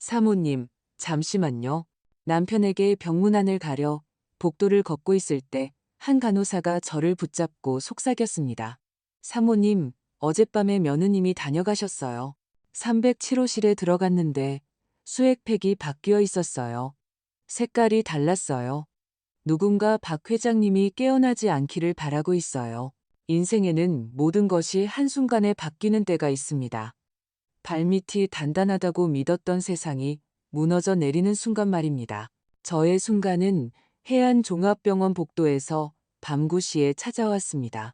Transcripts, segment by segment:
사모님, 잠시만요. 남편에게 병문안을 가려 복도를 걷고 있을 때 한 간호사가 저를 붙잡고 속삭였습니다. 사모님, 어젯밤에 며느님이 다녀가셨어요. 307호실에 들어갔는데 수액팩이 바뀌어 있었어요. 색깔이 달랐어요. 누군가 박 회장님이 깨어나지 않기를 바라고 있어요. 인생에는 모든 것이 한순간에 바뀌는 때가 있습니다. 발밑이 단단하다고 믿었던 세상이 무너져 내리는 순간 말입니다. 저의 순간은 해안종합병원 복도에서 밤 9시에 찾아왔습니다.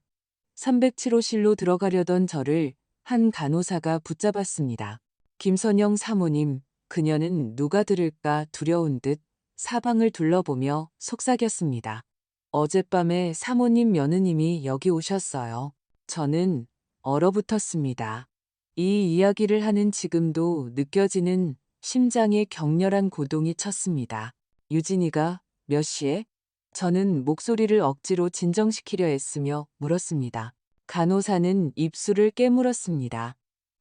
307호실로 들어가려던 저를 한 간호사가 붙잡았습니다. 김선영 사모님, 그녀는 누가 들을까 두려운 듯 사방을 둘러보며 속삭였습니다. 어젯밤에 사모님 며느님이 여기 오셨어요. 저는 얼어붙었습니다. 이 이야기를 하는 지금도 느껴지는 심장의 격렬한 고동이 쳤습니다. 유진이가 몇 시에? 저는 목소리를 억지로 진정시키려 애쓰며 물었습니다. 간호사는 입술을 깨물었습니다.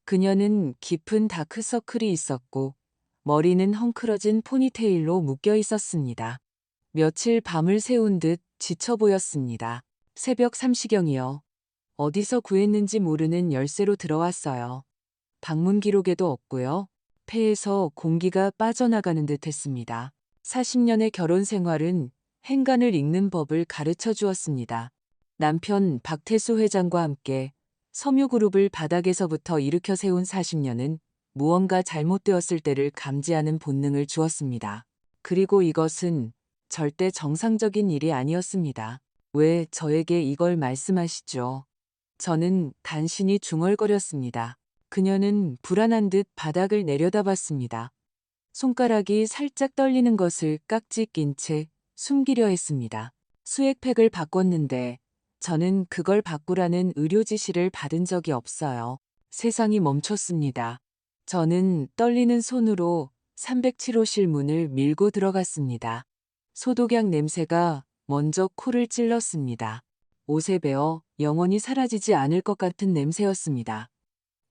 그녀는 깊은 다크서클이 있었고 머리는 헝클어진 포니테일로 묶여 있었습니다. 며칠 밤을 새운 듯 지쳐 보였습니다. 새벽 3시경이요. 어디서 구했는지 모르는 열쇠로 들어왔어요. 방문 기록에도 없고요. 폐에서 공기가 빠져나가는 듯 했습니다. 40년의 결혼 생활은 행간을 읽는 법을 가르쳐 주었습니다. 남편 박태수 회장과 함께 섬유그룹을 바닥에서부터 일으켜 세운 40년은 무언가 잘못되었을 때를 감지하는 본능을 주었습니다. 그리고 이것은 절대 정상적인 일이 아니었습니다. 왜 저에게 이걸 말씀하시죠? 저는 간신히 중얼거렸습니다. 그녀는 불안한 듯 바닥을 내려다봤습니다. 손가락이 살짝 떨리는 것을 깍지 낀 채 숨기려 했습니다. 수액팩을 바꿨는데 저는 그걸 바꾸라는 의료 지시를 받은 적이 없어요. 세상이 멈췄습니다. 저는 떨리는 손으로 307호실 문을 밀고 들어갔습니다. 소독약 냄새가 먼저 코를 찔렀습니다. 옷에 배어 영원히 사라지지 않을 것 같은 냄새였습니다.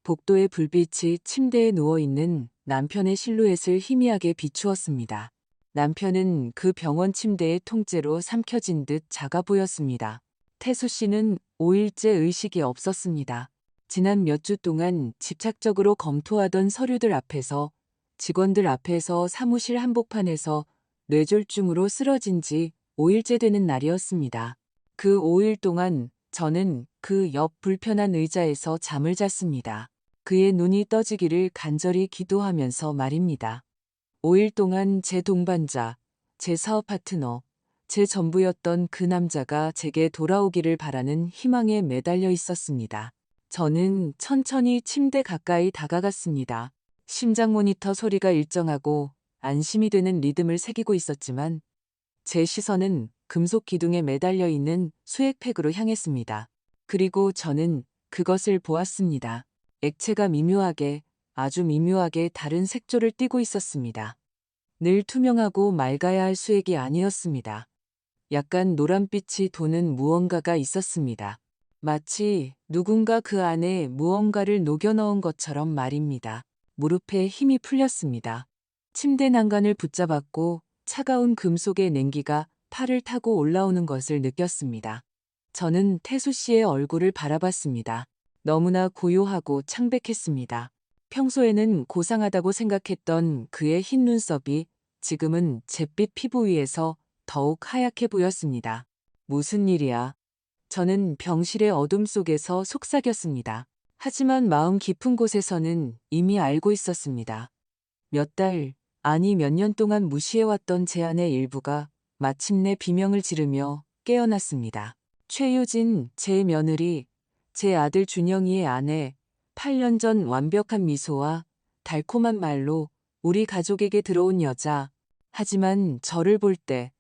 복도의 불빛이 침대에 누워있는 남편의 실루엣을 희미하게 비추었습니다. 남편은 그 병원 침대의 통째로 삼켜진 듯 작아 보였습니다. 태수 씨는 5일째 의식이 없었습니다. 지난 몇 주 동안 집착적으로 검토하던 서류들 앞에서 직원들 앞에서 사무실 한복판에서 뇌졸중으로 쓰러진 지 5일째 되는 날이었습니다. 그 5일 동안 저는 그 옆 불편한 의자에서 잠을 잤습니다. 그의 눈이 떠지기를 간절히 기도하면서 말입니다. 5일 동안 제 동반자, 제 사업 파트너, 제 전부였던 그 남자가 제게 돌아오기를 바라는 희망에 매달려 있었습니다. 저는 천천히 침대 가까이 다가갔습니다. 심장 모니터 소리가 일정하고 안심이 되는 리듬을 새기고 있었지만 제 시선은 금속 기둥에 매달려 있는 수액팩으로 향했습니다. 그리고 저는 그것을 보았습니다. 액체가 미묘하게, 아주 미묘하게 다른 색조를 띠고 있었습니다. 늘 투명하고 맑아야 할 수액이 아니었습니다. 약간 노란빛이 도는 무언가가 있었습니다. 마치 누군가 그 안에 무언가를 녹여 넣은 것처럼 말입니다. 무릎에 힘이 풀렸습니다. 침대 난간을 붙잡았고 차가운 금속의 냉기가 팔을 타고 올라오는 것을 느꼈습니다. 저는 태수 씨의 얼굴을 바라봤습니다. 너무나 고요하고 창백했습니다. 평소에는 고상하다고 생각했던 그의 흰 눈썹이 지금은 잿빛 피부 위에서 더욱 하얗게 보였습니다. 무슨 일이야? 저는 병실의 어둠 속에서 속삭였습니다. 하지만 마음 깊은 곳에서는 이미 알고 있었습니다. 몇 달, 아니 몇 년 동안 무시해왔던 제 안의 일부가 마침내 비명을 지르며 깨어났습니다. 최유진, 제 며느리, 제 아들 준영이의 아내, 8년 전 완벽한 미소와 달콤한 말로 우리 가족에게 들어온 여자. 하지만 저를 볼 때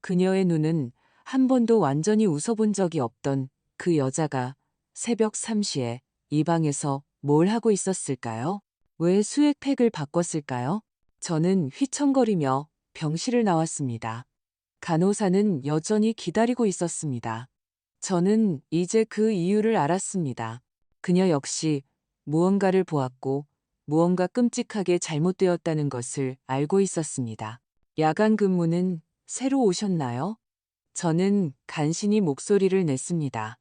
그녀의 눈은 한 번도 완전히 웃어본 적이 없던 그 여자가 새벽 3시에 이 방에서 뭘 하고 있었을까요? 왜 수액팩을 바꿨을까요? 저는 휘청거리며 병실을 나왔습니다. 간호사는 여전히 기다리고 있었습니다. 저는 이제 그 이유를 알았습니다. 그녀 역시 무언가를 보았고 무언가 끔찍하게 잘못되었다는 것을 알고 있었습니다. 야간 근무는 새로 오셨나요? 저는 간신히 목소리를 냈습니다.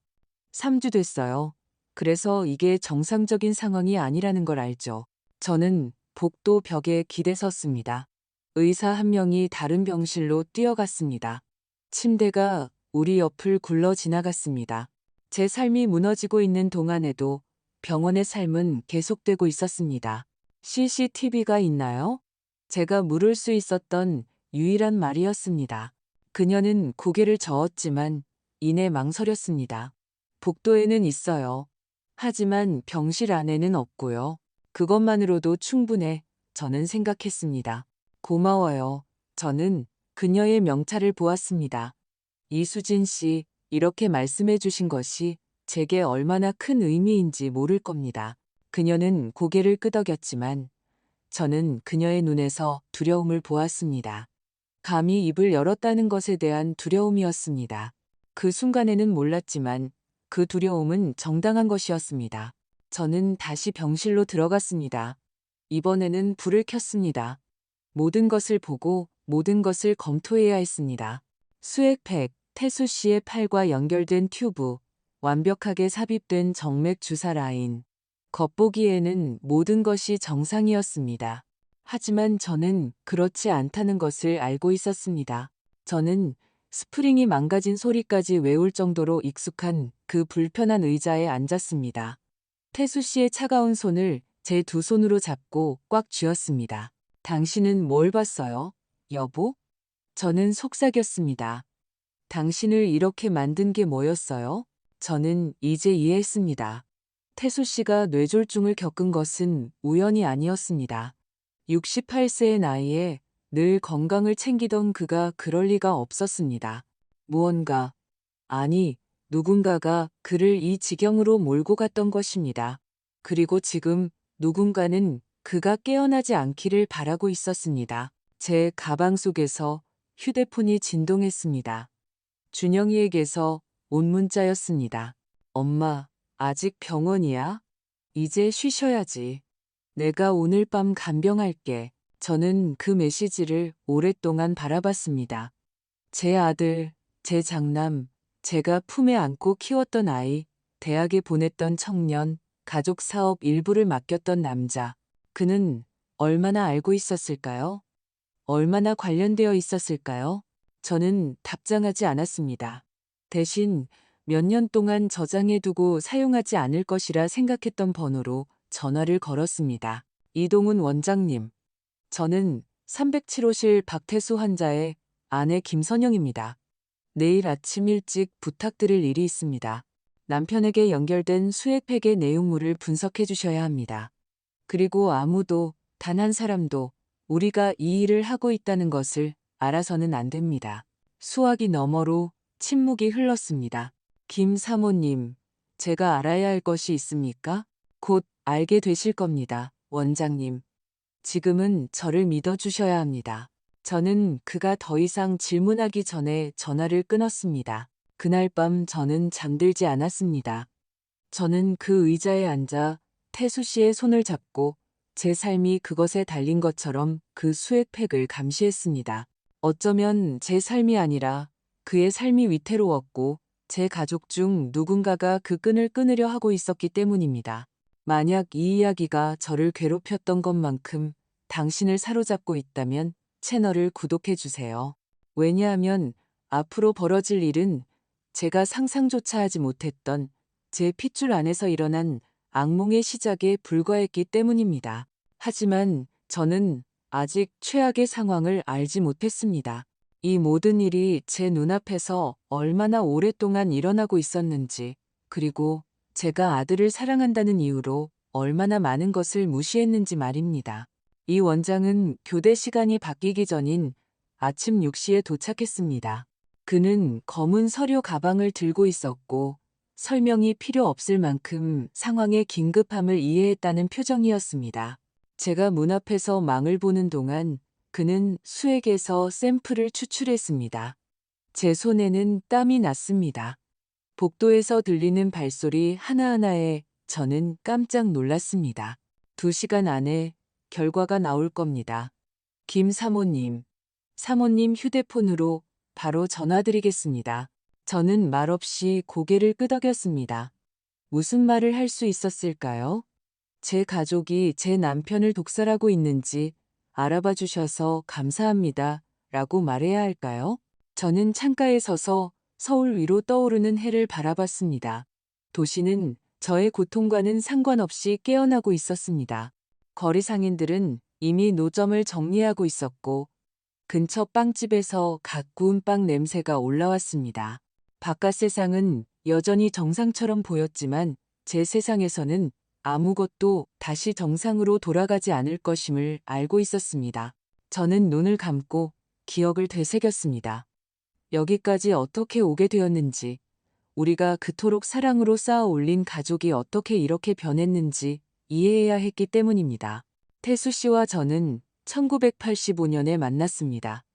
3주 됐어요. 그래서 이게 정상적인 상황이 아니라는 걸 알죠. 저는 복도 벽에 기대섰습니다. 의사 한 명이 다른 병실로 뛰어갔습니다. 침대가 우리 옆을 굴러 지나갔습니다. 제 삶이 무너지고 있는 동안에도 병원의 삶은 계속되고 있었습니다. CCTV가 있나요? 제가 물을 수 있었던 유일한 말이었습니다. 그녀는 고개를 저었지만 이내 망설였습니다. 복도에는 있어요. 하지만 병실 안에는 없고요. 그것만으로도 충분해. 저는 생각했습니다. 고마워요. 저는 그녀의 명찰을 보았습니다. 이수진 씨, 이렇게 말씀해 주신 것이 제게 얼마나 큰 의미인지 모를 겁니다. 그녀는 고개를 끄덕였지만 저는 그녀의 눈에서 두려움을 보았습니다. 감히 입을 열었다는 것에 대한 두려움이었습니다. 그 순간에는 몰랐지만 그 두려움은 정당한 것이었습니다. 저는 다시 병실로 들어갔습니다. 이번에는 불을 켰습니다. 모든 것을 보고 모든 것을 검토해야 했습니다. 수액팩, 태수 씨의 팔과 연결된 튜브, 완벽하게 삽입된 정맥 주사 라인. 겉보기에는 모든 것이 정상이었습니다. 하지만 저는 그렇지 않다는 것을 알고 있었습니다. 저는 스프링이 망가진 소리까지 외울 정도로 익숙한 그 불편한 의자에 앉았습니다. 태수 씨의 차가운 손을 제 두 손으로 잡고 꽉 쥐었습니다. 당신은 뭘 봤어요, 여보? 저는 속삭였습니다. 당신을 이렇게 만든 게 뭐였어요? 저는 이제 이해했습니다. 태수 씨가 뇌졸중을 겪은 것은 우연이 아니었습니다. 68세의 나이에 늘 건강을 챙기던 그가 그럴 리가 없었습니다. 무언가, 아니, 누군가가 그를 이 지경으로 몰고 갔던 것입니다. 그리고 지금 누군가는 그가 깨어나지 않기를 바라고 있었습니다. 제 가방 속에서 휴대폰이 진동했습니다. 준영이에게서 온 문자였습니다. 엄마, 아직 병원이야? 이제 쉬셔야지. 내가 오늘 밤 간병할게. 저는 그 메시지를 오랫동안 바라봤습니다. 제 아들, 제 장남, 제가 품에 안고 키웠던 아이, 대학에 보냈던 청년, 가족 사업 일부를 맡겼던 남자. 그는 얼마나 알고 있었을까요? 얼마나 관련되어 있었을까요? 저는 답장하지 않았습니다. 대신 몇 년 동안 저장해두고 사용하지 않을 것이라 생각했던 번호로 전화를 걸었습니다. 이동훈 원장님. 저는 307호실 박태수 환자의 아내 김선영입니다. 내일 아침 일찍 부탁드릴 일이 있습니다. 남편에게 연결된 수액팩의 내용물을 분석해 주셔야 합니다. 그리고 아무도, 단 한 사람도 우리가 이 일을 하고 있다는 것을 알아서는 안 됩니다. 수화기 너머로 침묵이 흘렀습니다. 김 사모님, 제가 알아야 할 것이 있습니까? 곧 알게 되실 겁니다, 원장님. 지금은 저를 믿어주셔야 합니다. 저는 그가 더 이상 질문하기 전에 전화를 끊었습니다. 그날 밤 저는 잠들지 않았습니다. 저는 그 의자에 앉아 태수 씨의 손을 잡고 제 삶이 그것에 달린 것처럼 그 수액팩을 감시했습니다. 어쩌면 제 삶이 아니라 그의 삶이 위태로웠고 제 가족 중 누군가가 그 끈을 끊으려 하고 있었기 때문입니다. 만약 이 이야기가 저를 괴롭혔던 것만큼 당신을 사로잡고 있다면 채널을 구독해 주세요. 왜냐하면 앞으로 벌어질 일은 제가 상상조차 하지 못했던 제 핏줄 안에서 일어난 악몽의 시작에 불과했기 때문입니다. 하지만 저는 아직 최악의 상황을 알지 못했습니다. 이 모든 일이 제 눈앞에서 얼마나 오랫동안 일어나고 있었는지, 그리고 제가 아들을 사랑한다는 이유로 얼마나 많은 것을 무시했는지 말입니다. 이 원장은 교대 시간이 바뀌기 전인 아침 6시에 도착했습니다. 그는 검은 서류 가방을 들고 있었고 설명이 필요 없을 만큼 상황의 긴급함을 이해했다는 표정이었습니다. 제가 문 앞에서 망을 보는 동안 그는 수액에서 샘플을 추출했습니다. 제 손에는 땀이 났습니다. 복도에서 들리는 발소리 하나하나에 저는 깜짝 놀랐습니다. 2시간 안에 결과가 나올 겁니다. 김 사모님. 사모님 휴대폰으로 바로 전화드리겠습니다. 저는 말없이 고개를 끄덕였습니다. 무슨 말을 할 수 있었을까요? 제 가족이 제 남편을 독살하고 있는지 알아봐 주셔서 감사합니다. 라고 말해야 할까요? 저는 창가에 서서 서울 위로 떠오르는 해를 바라봤습니다. 도시는 저의 고통과는 상관없이 깨어나고 있었습니다. 거리 상인들은 이미 노점을 정리하고 있었고 근처 빵집에서 갓 구운 빵 냄새가 올라왔습니다. 바깥 세상은 여전히 정상처럼 보였지만 제 세상에서는 아무것도 다시 정상으로 돌아가지 않을 것임을 알고 있었습니다. 저는 눈을 감고 기억을 되새겼습니다. 여기까지 어떻게 오게 되었는지, 우리가 그토록 사랑으로 쌓아 올린 가족이 어떻게 이렇게 변했는지 이해해야 했기 때문입니다. 태수 씨와 저는 1985년에 만났습니다.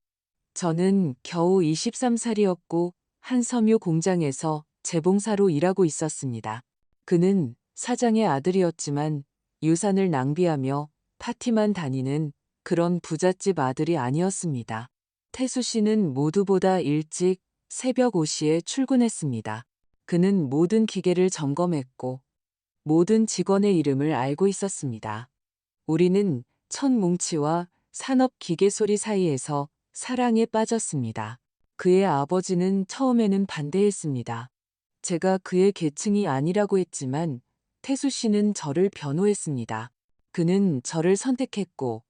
저는 겨우 23살이었고 한 섬유 공장에서 재봉사로 일하고 있었습니다. 그는 사장의 아들이었지만 유산을 낭비하며 파티만 다니는 그런 부잣집 아들이 아니었습니다. 태수 씨는 모두보다 일찍 새벽 5시에 출근했습니다. 그는 모든 기계를 점검했고 모든 직원의 이름을 알고 있었습니다. 우리는 첫 뭉치와 산업 기계 소리 사이에서 사랑에 빠졌습니다. 그의 아버지는 처음에는 반대했습니다. 제가 그의 계층이 아니라고 했지만 태수 씨는 저를 변호했습니다. 그는 저를 선택했고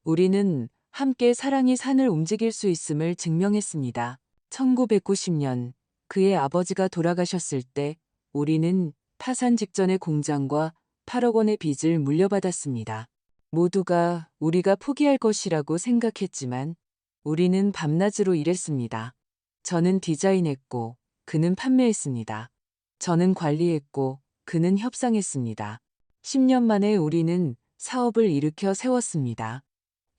우리는 함께 사랑이 산을 움직일 수 있음을 증명했습니다. 1990년 그의 아버지가 돌아가셨을 때 우리는 파산 직전의 공장과 8억 원의 빚을 물려받았습니다. 모두가 우리가 포기할 것이라고 생각했지만 우리는 밤낮으로 일했습니다. 저는 디자인했고 그는 판매했습니다. 저는 관리했고 그는 협상했습니다. 10년 만에 우리는 사업을 일으켜 세웠습니다.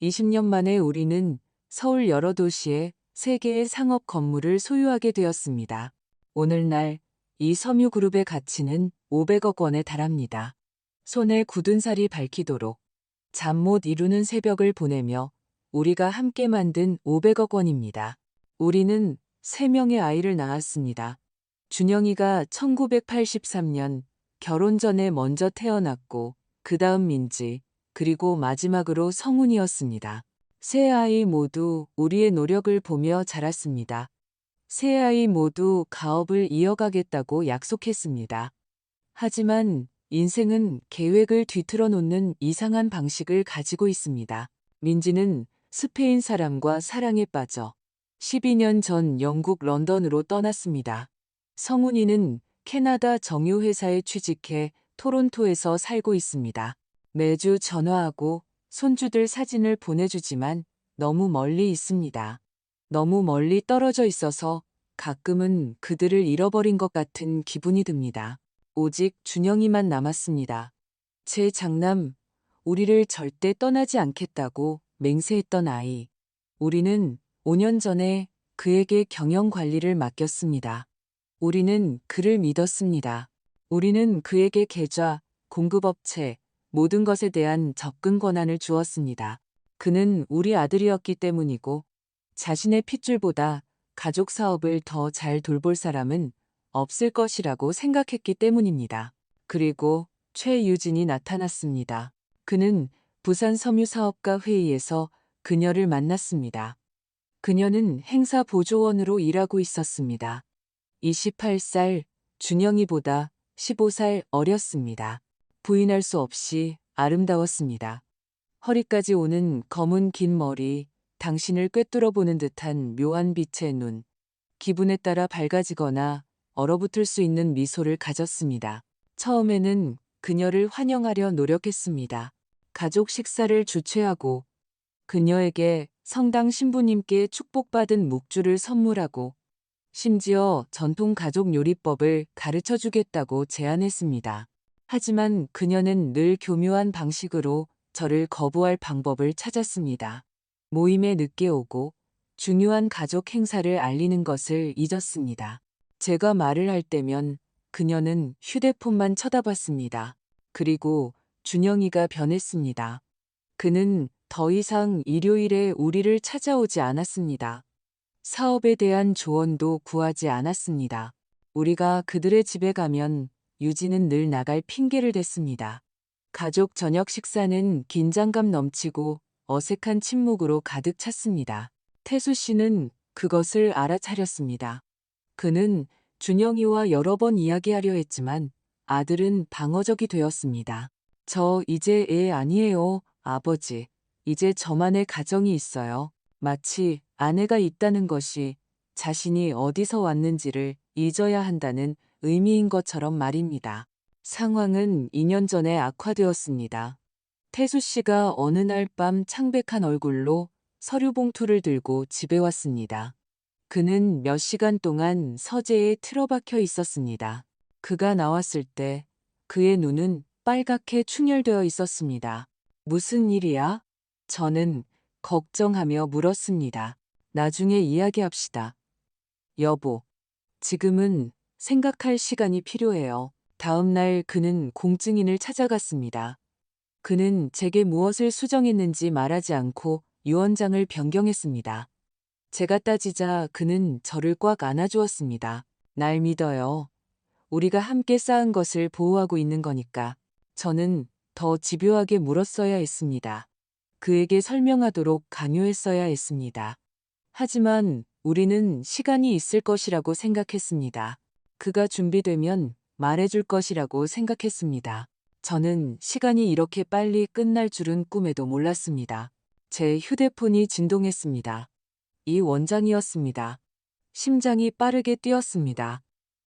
20년 만에 우리는 서울 여러 도시에 3개의 상업 건물을 소유하게 되었습니다. 오늘날 이 섬유그룹의 가치는 500억 원에 달합니다. 손에 굳은 살이 밝히도록 잠 못 이루는 새벽을 보내며 우리가 함께 만든 500억 원입니다. 우리는 3명의 아이를 낳았습니다. 준영이가 1983년 결혼 전에 먼저 태어났고 그 다음 민지, 그리고 마지막으로 성훈이었습니다. 세 아이 모두 우리의 노력을 보며 자랐습니다. 세 아이 모두 가업을 이어가겠다고 약속했습니다. 하지만 인생은 계획을 뒤틀어 놓는 이상한 방식을 가지고 있습니다. 민지는 스페인 사람과 사랑에 빠져 12년 전 영국 런던으로 떠났습니다. 성훈이는 캐나다 정유회사에 취직해 토론토에서 살고 있습니다. 매주 전화하고 손주들 사진을 보내주지만 너무 멀리 있습니다. 너무 멀리 떨어져 있어서 가끔은 그들을 잃어버린 것 같은 기분이 듭니다. 오직 준영이만 남았습니다. 제 장남, 우리를 절대 떠나지 않겠다고 맹세했던 아이. 우리는 5년 전에 그에게 경영 관리를 맡겼습니다. 우리는 그를 믿었습니다. 우리는 그에게 계좌, 공급업체, 모든 것에 대한 접근 권한을 주었습니다. 그는 우리 아들이었기 때문이고 자신의 핏줄보다 가족 사업을 더 잘 돌볼 사람은 없을 것이라고 생각했기 때문입니다. 그리고 최유진이 나타났습니다. 그는 부산 섬유사업가 회의에서 그녀를 만났습니다. 그녀는 행사 보조원으로 일하고 있었습니다. 28살, 준영이보다 15살 어렸습니다. 부인할 수 없이 아름다웠습니다. 허리까지 오는 검은 긴 머리, 당신을 꿰뚫어 보는 듯한 묘한 빛의 눈, 기분에 따라 밝아지거나 얼어붙을 수 있는 미소를 가졌습니다. 처음에는 그녀를 환영하려 노력했습니다. 가족 식사를 주최하고 그녀에게 성당 신부님께 축복받은 묵주를 선물하고 심지어 전통 가족 요리법을 가르쳐 주겠다고 제안했습니다. 하지만 그녀는 늘 교묘한 방식으로 저를 거부할 방법을 찾았습니다. 모임에 늦게 오고 중요한 가족 행사를 알리는 것을 잊었습니다. 제가 말을 할 때면 그녀는 휴대폰만 쳐다봤습니다. 그리고 준영이가 변했습니다. 그는 더 이상 일요일에 우리를 찾아오지 않았습니다. 사업에 대한 조언도 구하지 않았습니다. 우리가 그들의 집에 가면 유진은 늘 나갈 핑계를 댔습니다. 가족 저녁 식사는 긴장감 넘치고 어색한 침묵으로 가득 찼습니다. 태수 씨는 그것을 알아차렸습니다. 그는 준영이와 여러 번 이야기하려 했지만 아들은 방어적이 되었습니다. 저 이제 애 아니에요, 아버지. 이제 저만의 가정이 있어요. 마치 아내가 있다는 것이 자신이 어디서 왔는지를 잊어야 한다는 의미인 것처럼 말입니다. 상황은 2년 전에 악화되었습니다. 태수 씨가 어느 날 밤 창백한 얼굴로 서류 봉투를 들고 집에 왔습니다. 그는 몇 시간 동안 서재에 틀어박혀 있었습니다. 그가 나왔을 때 그의 눈은 빨갛게 충혈되어 있었습니다. 무슨 일이야? 저는 걱정하며 물었습니다. 나중에 이야기합시다. 여보, 지금은 생각할 시간이 필요해요. 다음 날 그는 공증인을 찾아갔습니다. 그는 제게 무엇을 수정했는지 말하지 않고 유언장을 변경했습니다. 제가 따지자 그는 저를 꽉 안아주었습니다. 날 믿어요. 우리가 함께 쌓은 것을 보호하고 있는 거니까. 저는 더 집요하게 물었어야 했습니다. 그에게 설명하도록 강요했어야 했습니다. 하지만 우리는 시간이 있을 것이라고 생각했습니다. 그가 준비되면 말해줄 것이라고 생각했습니다. 저는 시간이 이렇게 빨리 끝날 줄은 꿈에도 몰랐습니다. 제 휴대폰이 진동했습니다. 이 원장이었습니다. 심장이 빠르게 뛰었습니다.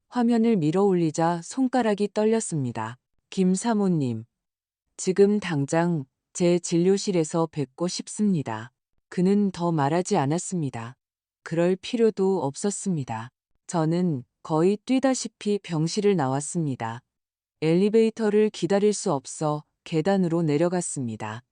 화면을 밀어 올리자 손가락이 떨렸습니다. 김 사모님, 지금 당장 제 진료실에서 뵙고 싶습니다. 그는 더 말하지 않았습니다. 그럴 필요도 없었습니다. 저는 거의 뛰다시피 병실을 나왔습니다. 엘리베이터를 기다릴 수 없어 계단으로 내려갔습니다.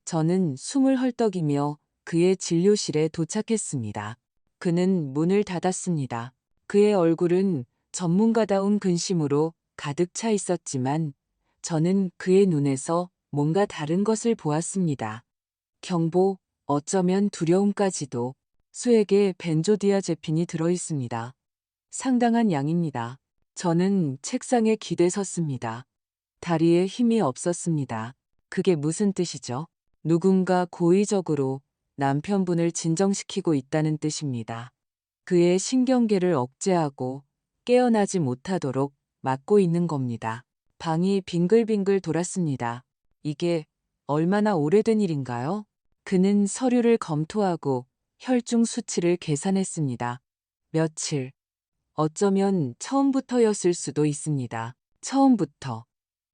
저는 숨을 헐떡이며 그의 진료실에 도착했습니다. 그는 문을 닫았습니다. 그의 얼굴은 전문가다운 근심으로 가득 차 있었지만 저는 그의 눈에서 뭔가 다른 것을 보았습니다. 경보, 어쩌면 두려움까지도. 수액에 벤조디아제핀이 들어있습니다. 상당한 양입니다. 저는 책상에 기대 섰습니다. 다리에 힘이 없었습니다. 그게 무슨 뜻이죠? 누군가 고의적으로 남편분을 진정시키고 있다는 뜻입니다. 그의 신경계를 억제하고 깨어나지 못하도록 막고 있는 겁니다. 방이 빙글빙글 돌았습니다. 이게 얼마나 오래된 일인가요? 그는 서류를 검토하고 혈중 수치를 계산했습니다. 며칠, 어쩌면 처음부터였을 수도 있습니다. 처음부터.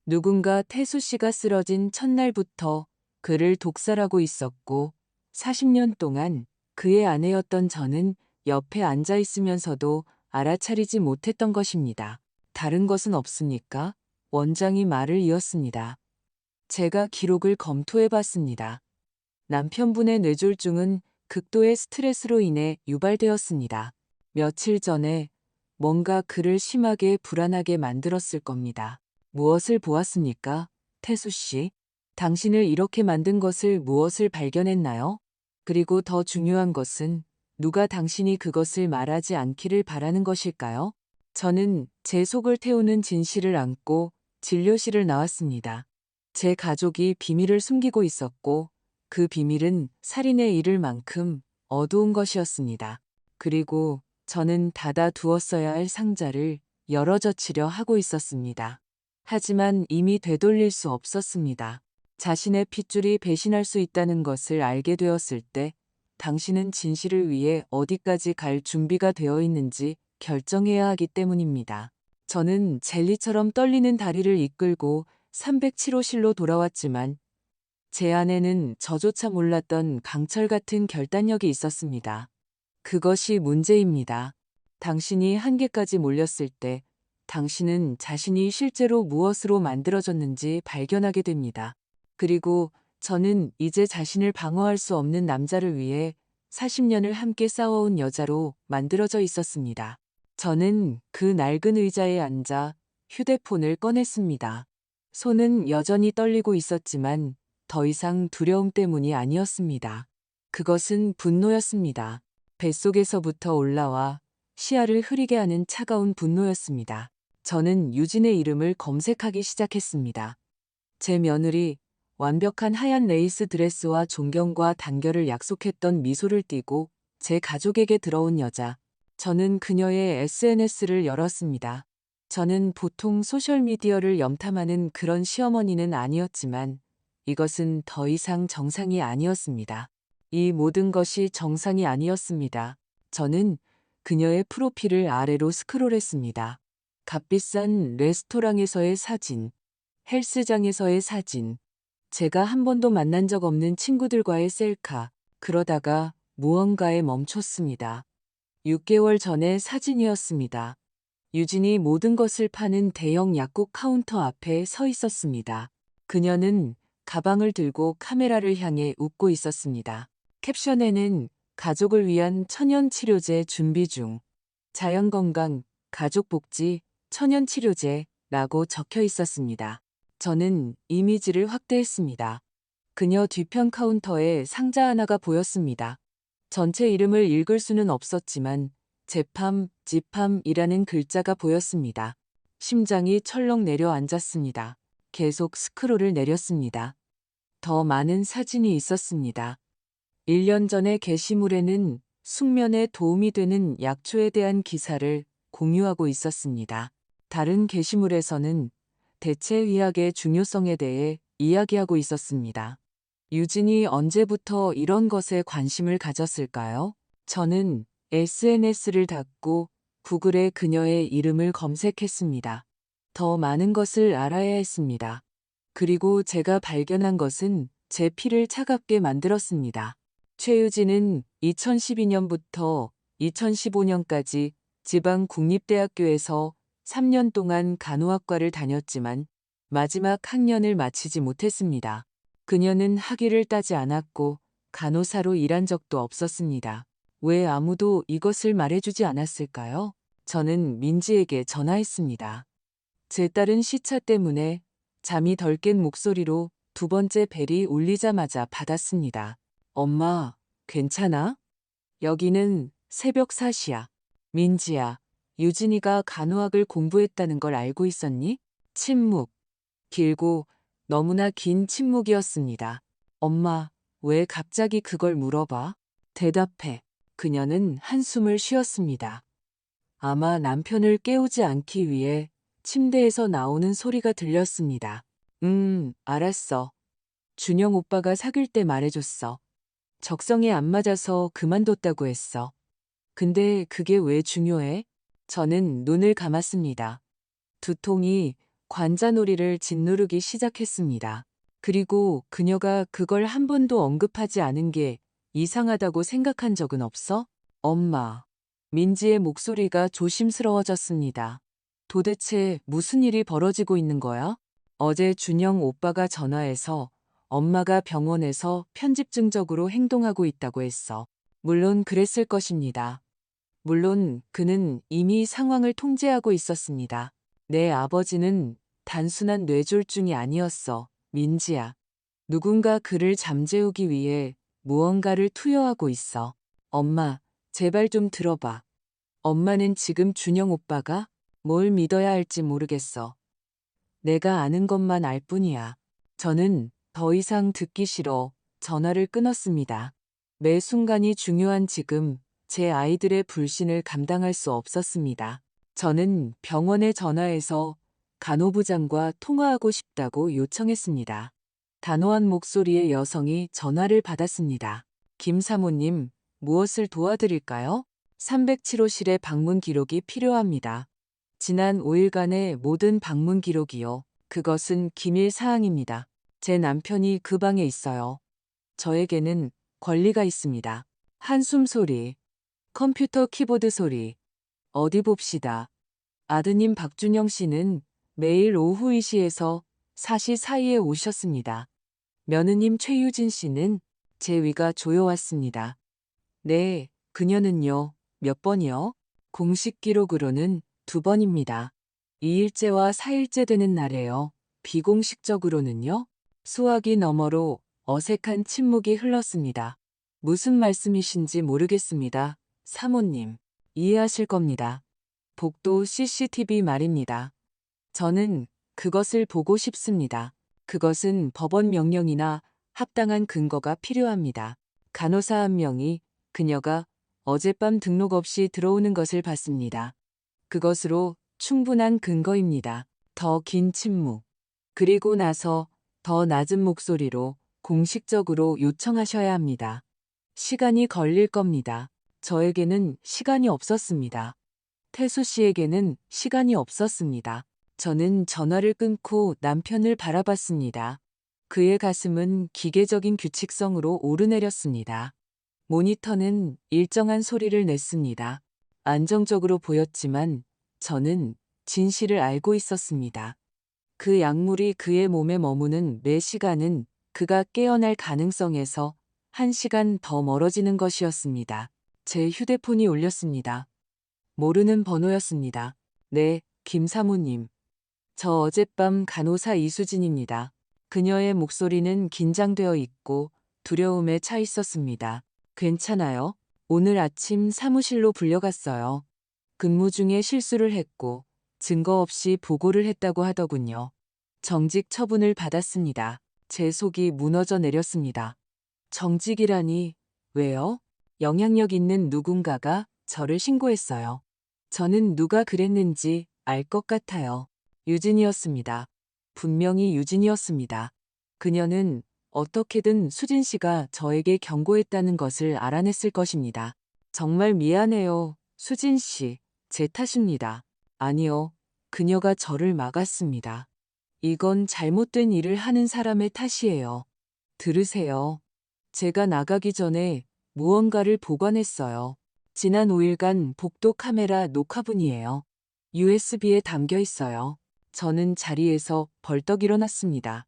누군가 태수 씨가 쓰러진 첫날부터 그를 독살하고 있었고 40년 동안 그의 아내였던 저는 옆에 앉아 있으면서도 알아차리지 못했던 것입니다. 다른 것은 없습니까? 원장이 말을 이었습니다. 제가 기록을 검토해 봤습니다. 남편분의 뇌졸중은 극도의 스트레스로 인해 유발되었습니다. 며칠 전에 뭔가 그를 심하게 불안하게 만들었을 겁니다. 무엇을 보았습니까? 태수 씨, 당신을 이렇게 만든 것을 무엇을 발견했나요? 그리고 더 중요한 것은 누가 당신이 그것을 말하지 않기를 바라는 것일까요? 저는 제 속을 태우는 진실을 안고 진료실을 나왔습니다. 제 가족이 비밀을 숨기고 있었고 그 비밀은 살인에 이를 만큼 어두운 것이었습니다. 그리고 저는 닫아 두었어야 할 상자를 열어젖히려 하고 있었습니다. 하지만 이미 되돌릴 수 없었습니다. 자신의 핏줄이 배신할 수 있다는 것을 알게 되었을 때 당신은 진실을 위해 어디까지 갈 준비가 되어 있는지 결정해야 하기 때문입니다. 저는 젤리처럼 떨리는 다리를 이끌고 307호실로 돌아왔지만 제 안에는 저조차 몰랐던 강철 같은 결단력이 있었습니다. 그것이 문제입니다. 당신이 한계까지 몰렸을 때 당신은 자신이 실제로 무엇으로 만들어졌는지 발견하게 됩니다. 그리고 저는 이제 자신을 방어할 수 없는 남자를 위해 40년을 함께 싸워온 여자로 만들어져 있었습니다. 저는 그 낡은 의자에 앉아 휴대폰을 꺼냈습니다. 손은 여전히 떨리고 있었지만 더 이상 두려움 때문이 아니었습니다. 그것은 분노였습니다. 뱃속에서부터 올라와 시야를 흐리게 하는 차가운 분노였습니다. 저는 유진의 이름을 검색하기 시작했습니다. 제 며느리, 완벽한 하얀 레이스 드레스와 존경과 단결을 약속했던 미소를 띠고 제 가족에게 들어온 여자. 저는 그녀의 SNS를 열었습니다. 저는 보통 소셜미디어를 염탐하는 그런 시어머니는 아니었지만 이것은 더 이상 정상이 아니었습니다. 이 모든 것이 정상이 아니었습니다. 저는 그녀의 프로필을 아래로 스크롤했습니다. 값비싼 레스토랑에서의 사진, 헬스장에서의 사진, 제가 한 번도 만난 적 없는 친구들과의 셀카, 그러다가 무언가에 멈췄습니다. 6개월 전의 사진이었습니다. 유진이 모든 것을 파는 대형 약국 카운터 앞에 서 있었습니다. 그녀는 가방을 들고 카메라를 향해 웃고 있었습니다. 캡션에는 가족을 위한 천연치료제 준비 중, 자연건강, 가족복지, 천연치료제라고 적혀 있었습니다. 저는 이미지를 확대했습니다. 그녀 뒤편 카운터에 상자 하나가 보였습니다. 전체 이름을 읽을 수는 없었지만 제팜, 지팜이라는 글자가 보였습니다. 심장이 철렁 내려앉았습니다. 계속 스크롤을 내렸습니다. 더 많은 사진이 있었습니다. 1년 전의 게시물에는 숙면에 도움이 되는 약초에 대한 기사를 공유하고 있었습니다. 다른 게시물에서는 대체의학의 중요성에 대해 이야기하고 있었습니다. 유진이 언제부터 이런 것에 관심을 가졌을까요? 저는 SNS를 닫고 구글에 그녀의 이름을 검색했습니다. 더 많은 것을 알아야 했습니다. 그리고 제가 발견한 것은 제 피를 차갑게 만들었습니다. 최유진은 2012년부터 2015년까지 지방 국립대학교에서 3년 동안 간호학과를 다녔지만 마지막 학년을 마치지 못했습니다. 그녀는 학위를 따지 않았고 간호사로 일한 적도 없었습니다. 왜 아무도 이것을 말해주지 않았을까요? 저는 민지에게 전화했습니다. 제 딸은 시차 때문에 잠이 덜 깬 목소리로 두 번째 벨이 울리자마자 받았습니다. 엄마, 괜찮아? 여기는 새벽 4시야. 민지야, 유진이가 간호학을 공부했다는 걸 알고 있었니? 침묵. 길고 너무나 긴 침묵이었습니다. 엄마, 왜 갑자기 그걸 물어봐? 대답해. 그녀는 한숨을 쉬었습니다. 아마 남편을 깨우지 않기 위해 침대에서 나오는 소리가 들렸습니다. 알았어. 준영 오빠가 사귈 때 말해줬어. 적성에 안 맞아서 그만뒀다고 했어. 근데 그게 왜 중요해? 저는 눈을 감았습니다. 두통이 관자놀이를 짓누르기 시작했습니다. 그리고 그녀가 그걸 한 번도 언급하지 않은 게 이상하다고 생각한 적은 없어? 엄마. 민지의 목소리가 조심스러워졌습니다. 도대체 무슨 일이 벌어지고 있는 거야? 어제 준영 오빠가 전화해서 엄마가 병원에서 편집증적으로 행동하고 있다고 했어. 물론 그랬을 것입니다. 물론 그는 이미 상황을 통제하고 있었습니다. 내 아버지는 단순한 뇌졸중이 아니었어, 민지야. 누군가 그를 잠재우기 위해 무언가를 투여하고 있어. 엄마, 제발 좀 들어봐. 엄마는 지금 준영 오빠가 뭘 믿어야 할지 모르겠어. 내가 아는 것만 알 뿐이야. 저는 더 이상 듣기 싫어 전화를 끊었습니다. 매 순간이 중요한 지금 제 아이들의 불신을 감당할 수 없었습니다. 저는 병원에 전화해서 간호부장과 통화하고 싶다고 요청했습니다. 단호한 목소리의 여성이 전화를 받았습니다. 김 사모님, 무엇을 도와드릴까요? 307호실의 방문 기록이 필요합니다. 지난 5일간의 모든 방문 기록이요. 그것은 기밀 사항입니다. 제 남편이 그 방에 있어요. 저에게는 권리가 있습니다. 한숨 소리, 컴퓨터 키보드 소리. 어디 봅시다. 아드님 박준영 씨는 매일 오후 2시에서 4시 사이에 오셨습니다. 며느님 최유진 씨는 제 위가 조여왔습니다. 네, 그녀는요. 몇 번이요? 공식 기록으로는 2번입니다. 2일째와 4일째 되는 날에요. 비공식적으로는요? 수화기 너머로 어색한 침묵이 흘렀습니다. 무슨 말씀이신지 모르겠습니다. 사모님, 이해하실 겁니다. 복도 CCTV 말입니다. 저는 그것을 보고 싶습니다. 그것은 법원 명령이나 합당한 근거가 필요합니다. 간호사 한 명이 그녀가 어젯밤 등록 없이 들어오는 것을 봤습니다. 그것으로 충분한 근거입니다. 더 긴 침묵. 그리고 나서 더 낮은 목소리로 공식적으로 요청하셔야 합니다. 시간이 걸릴 겁니다. 저에게는 시간이 없었습니다. 태수 씨에게는 시간이 없었습니다. 저는 전화를 끊고 남편을 바라봤습니다. 그의 가슴은 기계적인 규칙성으로 오르내렸습니다. 모니터는 일정한 소리를 냈습니다. 안정적으로 보였지만 저는 진실을 알고 있었습니다. 그 약물이 그의 몸에 머무는 매 시간은 그가 깨어날 가능성에서 1시간 더 멀어지는 것이었습니다. 제 휴대폰이 울렸습니다. 모르는 번호였습니다. 네, 김 사모님. 저 어젯밤 간호사 이수진입니다. 그녀의 목소리는 긴장되어 있고 두려움에 차 있었습니다. 괜찮아요? 오늘 아침 사무실로 불려갔어요. 근무 중에 실수를 했고 증거 없이 보고를 했다고 하더군요. 정직 처분을 받았습니다. 제 속이 무너져 내렸습니다. 정직이라니, 왜요? 영향력 있는 누군가가 저를 신고했어요. 저는 누가 그랬는지 알 것 같아요. 유진이었습니다. 분명히 유진이었습니다. 그녀는 어떻게든 수진 씨가 저에게 경고했다는 것을 알아냈을 것입니다. 정말 미안해요, 수진 씨. 제 탓입니다. 아니요, 그녀가 저를 막았습니다. 이건 잘못된 일을 하는 사람의 탓이에요. 들으세요. 제가 나가기 전에 무언가를 보관했어요. 지난 5일간 복도 카메라 녹화분이에요. USB에 담겨 있어요. 저는 자리에서 벌떡 일어났습니다.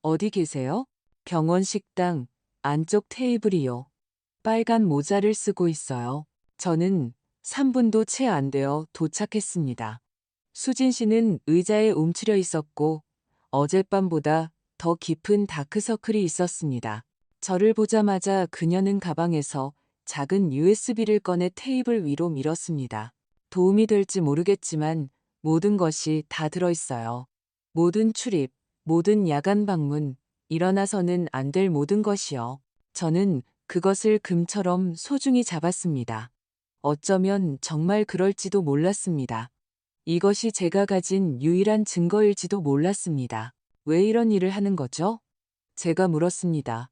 어디 계세요? 병원 식당 안쪽 테이블이요. 빨간 모자를 쓰고 있어요. 저는 3분도 채 안 되어 도착했습니다. 수진 씨는 의자에 움츠려 있었고 어젯밤보다 더 깊은 다크서클이 있었습니다. 저를 보자마자 그녀는 가방에서 작은 USB를 꺼내 테이블 위로 밀었습니다. 도움이 될지 모르겠지만 모든 것이 다 들어있어요. 모든 출입, 모든 야간 방문, 일어나서는 안 될 모든 것이요. 저는 그것을 금처럼 소중히 잡았습니다. 어쩌면 정말 그럴지도 몰랐습니다. 이것이 제가 가진 유일한 증거일지도 몰랐습니다. 왜 이런 일을 하는 거죠? 제가 물었습니다.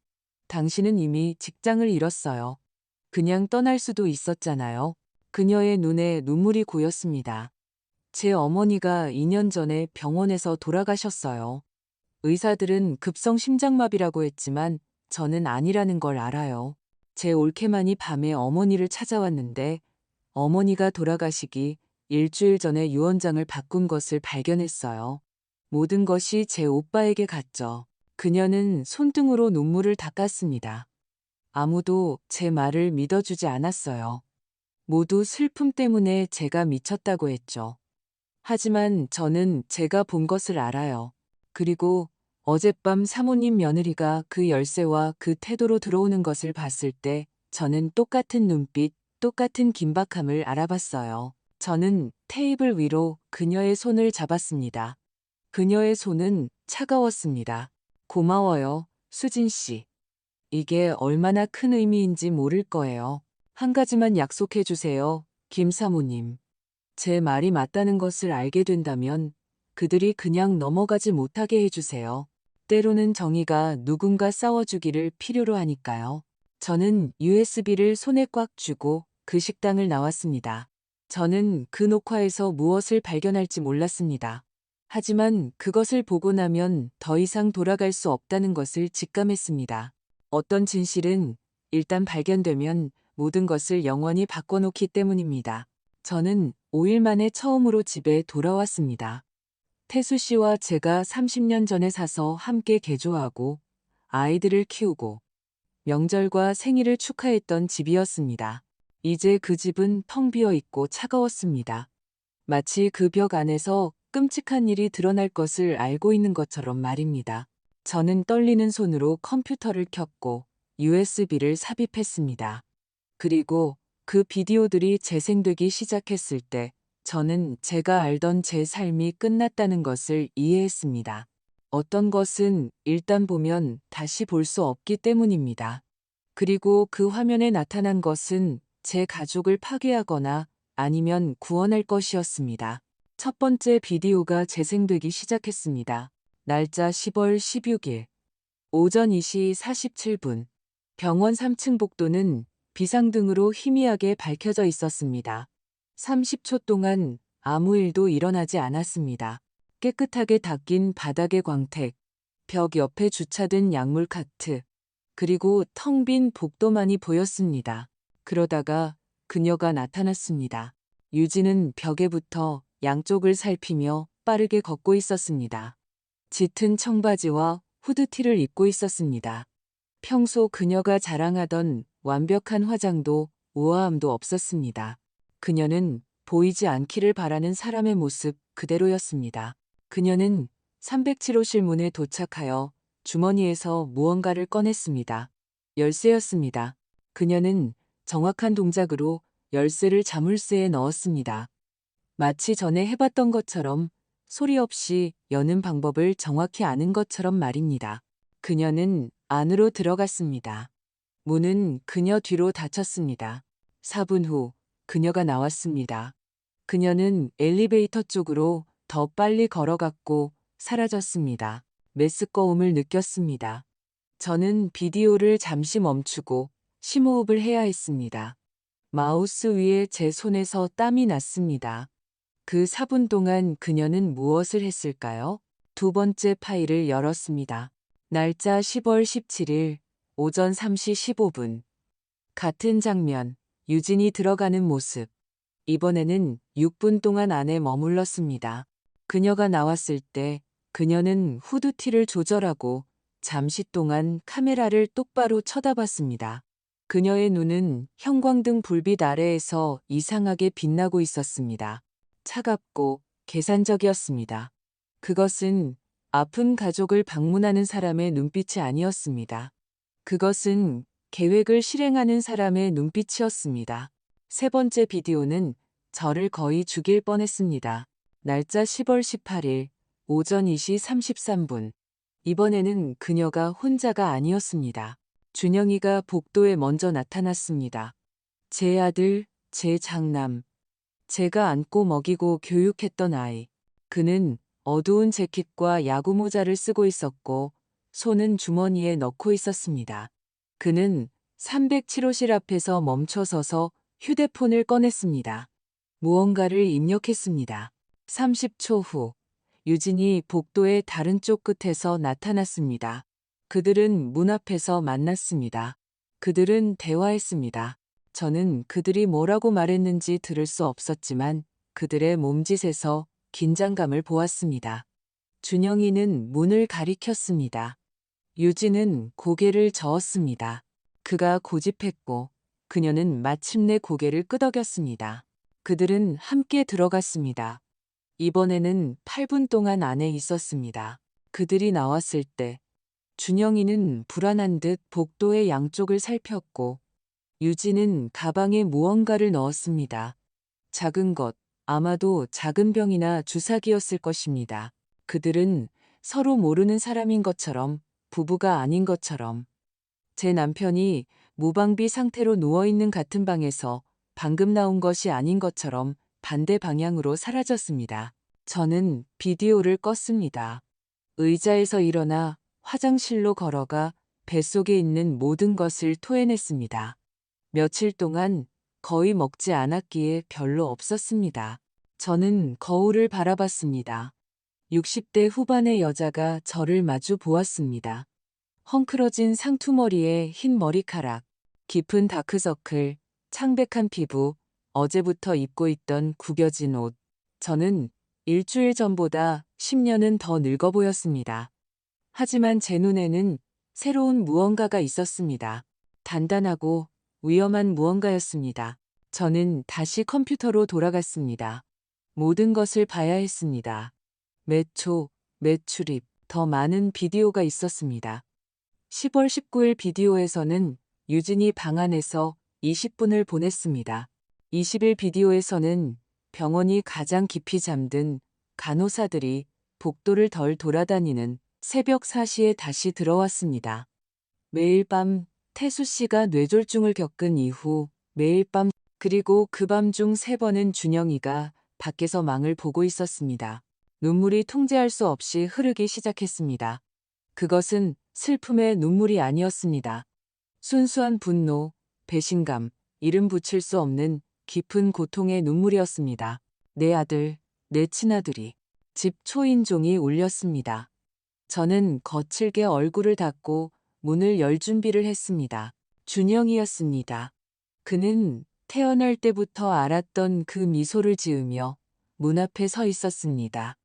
당신은 이미 직장을 잃었어요. 그냥 떠날 수도 있었잖아요. 그녀의 눈에 눈물이 고였습니다. 제 어머니가 2년 전에 병원에서 돌아가셨어요. 의사들은 급성 심장마비라고 했지만 저는 아니라는 걸 알아요. 제 올케만이 밤에 어머니를 찾아왔는데 어머니가 돌아가시기 일주일 전에 유언장을 바꾼 것을 발견했어요. 모든 것이 제 오빠에게 갔죠. 그녀는 손등으로 눈물을 닦았습니다. 아무도 제 말을 믿어주지 않았어요. 모두 슬픔 때문에 제가 미쳤다고 했죠. 하지만 저는 제가 본 것을 알아요. 그리고 어젯밤 사모님 며느리가 그 열쇠와 그 태도로 들어오는 것을 봤을 때 저는 똑같은 눈빛, 똑같은 긴박함을 알아봤어요. 저는 테이블 위로 그녀의 손을 잡았습니다. 그녀의 손은 차가웠습니다. 고마워요, 수진 씨. 이게 얼마나 큰 의미인지 모를 거예요. 한 가지만 약속해 주세요, 김 사모님. 제 말이 맞다는 것을 알게 된다면 그들이 그냥 넘어가지 못하게 해주세요. 때로는 정의가 누군가 싸워주기를 필요로 하니까요. 저는 USB를 손에 꽉 쥐고 그 식당을 나왔습니다. 저는 그 녹화에서 무엇을 발견할지 몰랐습니다. 하지만 그것을 보고 나면 더 이상 돌아갈 수 없다는 것을 직감했습니다. 어떤 진실은 일단 발견되면 모든 것을 영원히 바꿔놓기 때문입니다. 저는 5일 만에 처음으로 집에 돌아왔습니다. 태수 씨와 제가 30년 전에 사서 함께 개조하고 아이들을 키우고 명절과 생일을 축하했던 집이었습니다. 이제 그 집은 텅 비어 있고 차가웠습니다. 마치 그 벽 안에서 끔찍한 일이 드러날 것을 알고 있는 것처럼 말입니다. 저는 떨리는 손으로 컴퓨터를 켰고 USB를 삽입했습니다. 그리고 그 비디오들이 재생되기 시작했을 때 저는 제가 알던 제 삶이 끝났다는 것을 이해했습니다. 어떤 것은 일단 보면 다시 볼 수 없기 때문입니다. 그리고 그 화면에 나타난 것은 제 가족을 파괴하거나 아니면 구원할 것이었습니다. 첫 번째 비디오가 재생되기 시작했습니다. 날짜 10월 16일, 오전 2시 47분. 병원 3층 복도는 비상등으로 희미하게 밝혀져 있었습니다. 30초 동안 아무 일도 일어나지 않았습니다. 깨끗하게 닦인 바닥의 광택, 벽 옆에 주차된 약물 카트, 그리고 텅 빈 복도만이 보였습니다. 그러다가 그녀가 나타났습니다. 유진은 벽에 붙어 양쪽을 살피며 빠르게 걷고 있었습니다. 짙은 청바지와 후드티를 입고 있었습니다. 평소 그녀가 자랑하던 완벽한 화장도 우아함도 없었습니다. 그녀는 보이지 않기를 바라는 사람의 모습 그대로였습니다. 그녀는 307호실 문에 도착하여 주머니에서 무언가를 꺼냈습니다. 열쇠였습니다. 그녀는 정확한 동작으로 열쇠를 자물쇠에 넣었습니다. 마치 전에 해봤던 것처럼 소리 없이 여는 방법을 정확히 아는 것처럼 말입니다. 그녀는 안으로 들어갔습니다. 문은 그녀 뒤로 닫혔습니다. 4분 후 그녀가 나왔습니다. 그녀는 엘리베이터 쪽으로 더 빨리 걸어갔고 사라졌습니다. 메스꺼움을 느꼈습니다. 저는 비디오를 잠시 멈추고 심호흡을 해야 했습니다. 마우스 위에 제 손에서 땀이 났습니다. 그 4분 동안 그녀는 무엇을 했을까요? 두 번째 파일을 열었습니다. 날짜 10월 17일 오전 3시 15분. 같은 장면, 유진이 들어가는 모습. 이번에는 6분 동안 안에 머물렀습니다. 그녀가 나왔을 때 그녀는 후드티를 조절하고 잠시 동안 카메라를 똑바로 쳐다봤습니다. 그녀의 눈은 형광등 불빛 아래에서 이상하게 빛나고 있었습니다. 차갑고 계산적이었습니다. 그것은 아픈 가족을 방문하는 사람의 눈빛이 아니었습니다. 그것은 계획을 실행하는 사람의 눈빛이었습니다. 세 번째 비디오는 저를 거의 죽일 뻔했습니다. 날짜 10월 18일 오전 2시 33분. 이번에는 그녀가 혼자가 아니었습니다. 준영이가 복도에 먼저 나타났습니다. 제 아들, 제 장남, 제가 안고 먹이고 교육했던 아이. 그는 어두운 재킷과 야구 모자를 쓰고 있었고 손은 주머니에 넣고 있었습니다. 그는 307호실 앞에서 멈춰서서 휴대폰을 꺼냈습니다. 무언가를 입력했습니다. 30초 후 유진이 복도의 다른 쪽 끝에서 나타났습니다. 그들은 문 앞에서 만났습니다. 그들은 대화했습니다. 저는 그들이 뭐라고 말했는지 들을 수 없었지만 그들의 몸짓에서 긴장감을 보았습니다. 준영이는 문을 가리켰습니다. 유진은 고개를 저었습니다. 그가 고집했고 그녀는 마침내 고개를 끄덕였습니다. 그들은 함께 들어갔습니다. 이번에는 8분 동안 안에 있었습니다. 그들이 나왔을 때 준영이는 불안한 듯 복도의 양쪽을 살폈고 유진은 가방에 무언가를 넣었습니다. 작은 것, 아마도 작은 병이나 주사기였을 것입니다. 그들은 서로 모르는 사람인 것처럼, 부부가 아닌 것처럼, 제 남편이 무방비 상태로 누워있는 같은 방에서 방금 나온 것이 아닌 것처럼 반대 방향으로 사라졌습니다. 저는 비디오를 껐습니다. 의자에서 일어나 화장실로 걸어가 뱃속에 있는 모든 것을 토해냈습니다. 며칠 동안 거의 먹지 않았기에 별로 없었습니다. 저는 거울을 바라봤습니다. 60대 후반의 여자가 저를 마주 보았습니다. 헝클어진 상투머리에 흰 머리카락, 깊은 다크서클, 창백한 피부, 어제부터 입고 있던 구겨진 옷. 저는 일주일 전보다 10년은 더 늙어 보였습니다. 하지만 제 눈에는 새로운 무언가가 있었습니다. 단단하고 위험한 무언가였습니다. 저는 다시 컴퓨터로 돌아갔습니다. 모든 것을 봐야 했습니다. 매초, 매출입, 더 많은 비디오가 있었습니다. 10월 19일 비디오에서는 유진이 방 안에서 20분을 보냈습니다. 20일 비디오에서는 병원이 가장 깊이 잠든 간호사들이 복도를 덜 돌아다니는 새벽 4시에 다시 들어왔습니다. 매일 밤 태수 씨가 뇌졸중을 겪은 이후 매일 밤 그리고 그 밤 중 3번은 준영이가 밖에서 망을 보고 있었습니다. 눈물이 통제할 수 없이 흐르기 시작했습니다. 그것은 슬픔의 눈물이 아니었습니다. 순수한 분노, 배신감, 이름 붙일 수 없는 깊은 고통의 눈물이었습니다. 내 아들, 내 친아들이 집 초인종이 울렸습니다. 저는 거칠게 얼굴을 닫고 문을 열 준비를 했습니다. 준영이었습니다. 그는 태어날 때부터 알았던 그 미소를 지으며 문 앞에 서 있었습니다.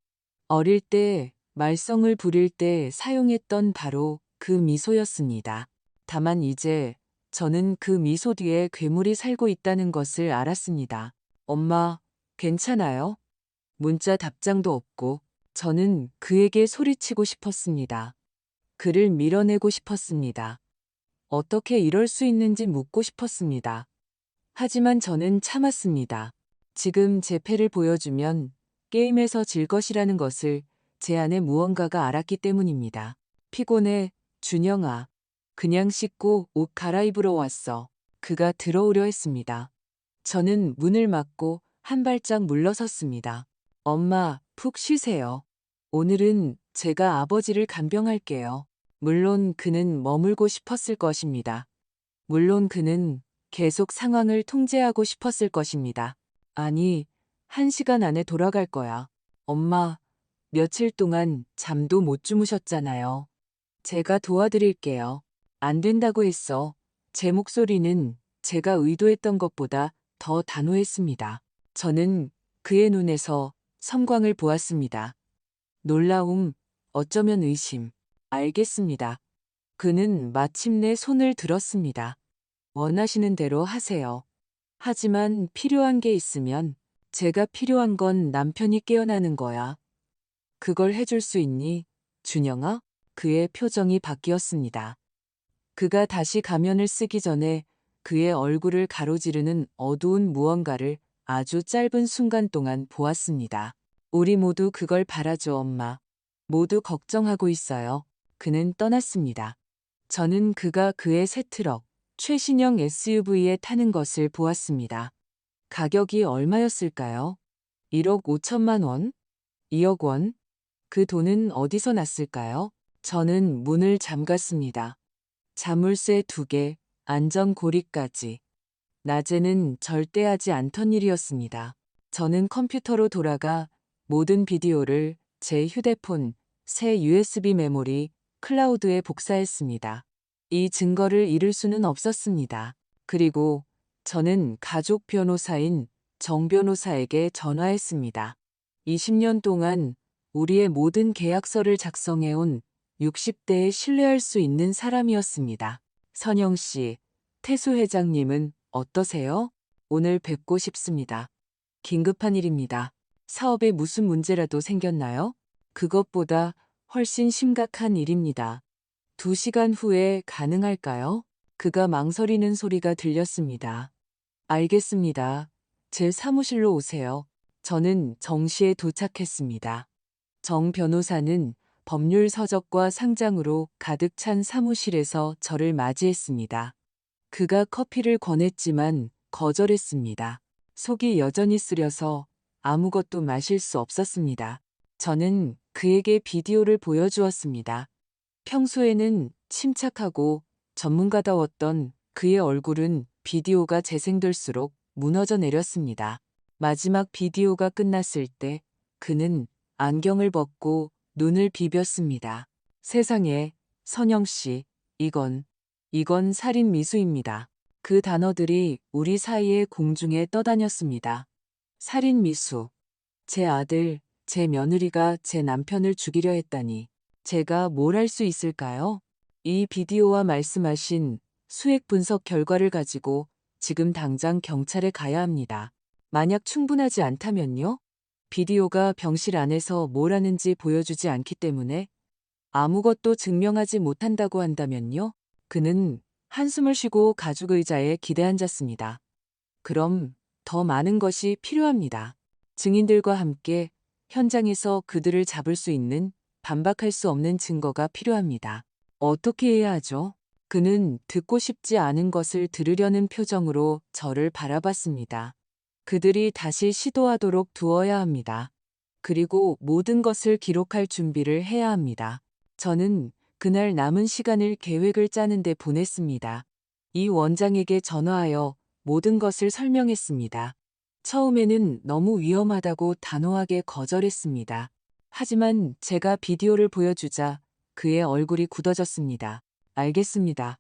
어릴 때 말썽을 부릴 때 사용했던 바로 그 미소였습니다. 다만 이제 저는 그 미소 뒤에 괴물이 살고 있다는 것을 알았습니다. 엄마, 괜찮아요? 문자 답장도 없고 저는 그에게 소리치고 싶었습니다. 그를 밀어내고 싶었습니다. 어떻게 이럴 수 있는지 묻고 싶었습니다. 하지만 저는 참았습니다. 지금 제 패를 보여주면 게임에서 질 것이라는 것을 제 안에 무언가가 알았기 때문입니다. 피곤해, 준영아. 그냥 씻고 옷 갈아입으러 왔어. 그가 들어오려 했습니다. 저는 문을 막고 한 발짝 물러섰습니다. 엄마, 푹 쉬세요. 오늘은 제가 아버지를 간병할게요. 물론 그는 머물고 싶었을 것입니다. 물론 그는 계속 상황을 통제하고 싶었을 것입니다. 아니, 1시간 안에 돌아갈 거야. 엄마, 며칠 동안 잠도 못 주무셨잖아요. 제가 도와드릴게요. 안 된다고 했어. 제 목소리는 제가 의도했던 것보다 더 단호했습니다. 저는 그의 눈에서 섬광을 보았습니다. 놀라움, 어쩌면 의심. 알겠습니다. 그는 마침내 손을 들었습니다. 원하시는 대로 하세요. 하지만 필요한 게 있으면 제가 필요한 건 남편이 깨어나는 거야. 그걸 해줄 수 있니, 준영아? 그의 표정이 바뀌었습니다. 그가 다시 가면을 쓰기 전에 그의 얼굴을 가로지르는 어두운 무언가를 아주 짧은 순간 동안 보았습니다. 우리 모두 그걸 바라죠, 엄마. 모두 걱정하고 있어요. 그는 떠났습니다. 저는 그가 그의 새 트럭, 최신형 SUV에 타는 것을 보았습니다. 가격이 얼마였을까요? 1억 5천만 원? 2억 원? 그 돈은 어디서 났을까요? 저는 문을 잠갔습니다. 자물쇠 2개, 안전고리까지. 낮에는 절대 하지 않던 일이었습니다. 저는 컴퓨터로 돌아가 모든 비디오를 제 휴대폰, 새 USB 메모리, 클라우드에 복사했습니다. 이 증거를 잃을 수는 없었습니다. 그리고 저는 가족 변호사인 정 변호사에게 전화했습니다. 20년 동안 우리의 모든 계약서를 작성해온 60대에 신뢰할 수 있는 사람이었습니다. 선영 씨, 태수 회장님은 어떠세요? 오늘 뵙고 싶습니다. 긴급한 일입니다. 사업에 무슨 문제라도 생겼나요? 그것보다 훨씬 심각한 일입니다. 2시간 후에 가능할까요? 그가 망설이는 소리가 들렸습니다. 알겠습니다. 제 사무실로 오세요. 저는 정시에 도착했습니다. 정 변호사는 법률 서적과 상장으로 가득 찬 사무실에서 저를 맞이했습니다. 그가 커피를 권했지만 거절했습니다. 속이 여전히 쓰려서 아무것도 마실 수 없었습니다. 저는 그에게 비디오를 보여주었습니다. 평소에는 침착하고 전문가다웠던 그의 얼굴은 비디오가 재생될수록 무너져 내렸습니다. 마지막 비디오가 끝났을 때 그는 안경을 벗고 눈을 비볐습니다. 세상에, 선영 씨, 이건 살인 미수입니다. 그 단어들이 우리 사이의 공중에 떠다녔습니다. 살인 미수. 제 아들, 제 며느리가 제 남편을 죽이려 했다니. 제가 뭘 할 수 있을까요? 이 비디오와 말씀하신 수액 분석 결과를 가지고 지금 당장 경찰에 가야 합니다. 만약 충분하지 않다면요? 비디오가 병실 안에서 뭘 하는지 보여주지 않기 때문에 아무것도 증명하지 못한다고 한다면요? 그는 한숨을 쉬고 가죽 의자에 기대앉았습니다. 그럼 더 많은 것이 필요합니다. 증인들과 함께 현장에서 그들을 잡을 수 있는 반박할 수 없는 증거가 필요합니다. 어떻게 해야 하죠? 그는 듣고 싶지 않은 것을 들으려는 표정으로 저를 바라봤습니다. 그들이 다시 시도하도록 두어야 합니다. 그리고 모든 것을 기록할 준비를 해야 합니다. 저는 그날 남은 시간을 계획을 짜는데 보냈습니다. 이 원장에게 전화하여 모든 것을 설명했습니다. 처음에는 너무 위험하다고 단호하게 거절했습니다. 하지만 제가 비디오를 보여주자 그의 얼굴이 굳어졌습니다. 알겠습니다.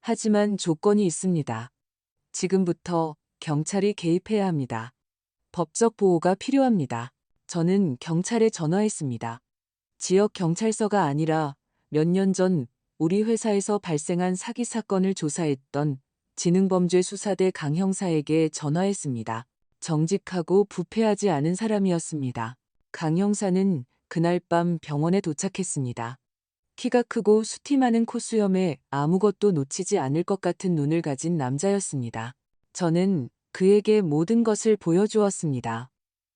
하지만 조건이 있습니다. 지금부터 경찰이 개입해야 합니다. 법적 보호가 필요합니다. 저는 경찰에 전화했습니다. 지역 경찰서가 아니라 몇 년 전 우리 회사에서 발생한 사기 사건을 조사했던 지능범죄수사대 강 형사에게 전화했습니다. 정직하고 부패하지 않은 사람이었습니다. 강 형사는 그날 밤 병원에 도착했습니다. 키가 크고 숱이 많은 콧수염에 아무것도 놓치지 않을 것 같은 눈을 가진 남자였습니다. 저는 그에게 모든 것을 보여주었습니다.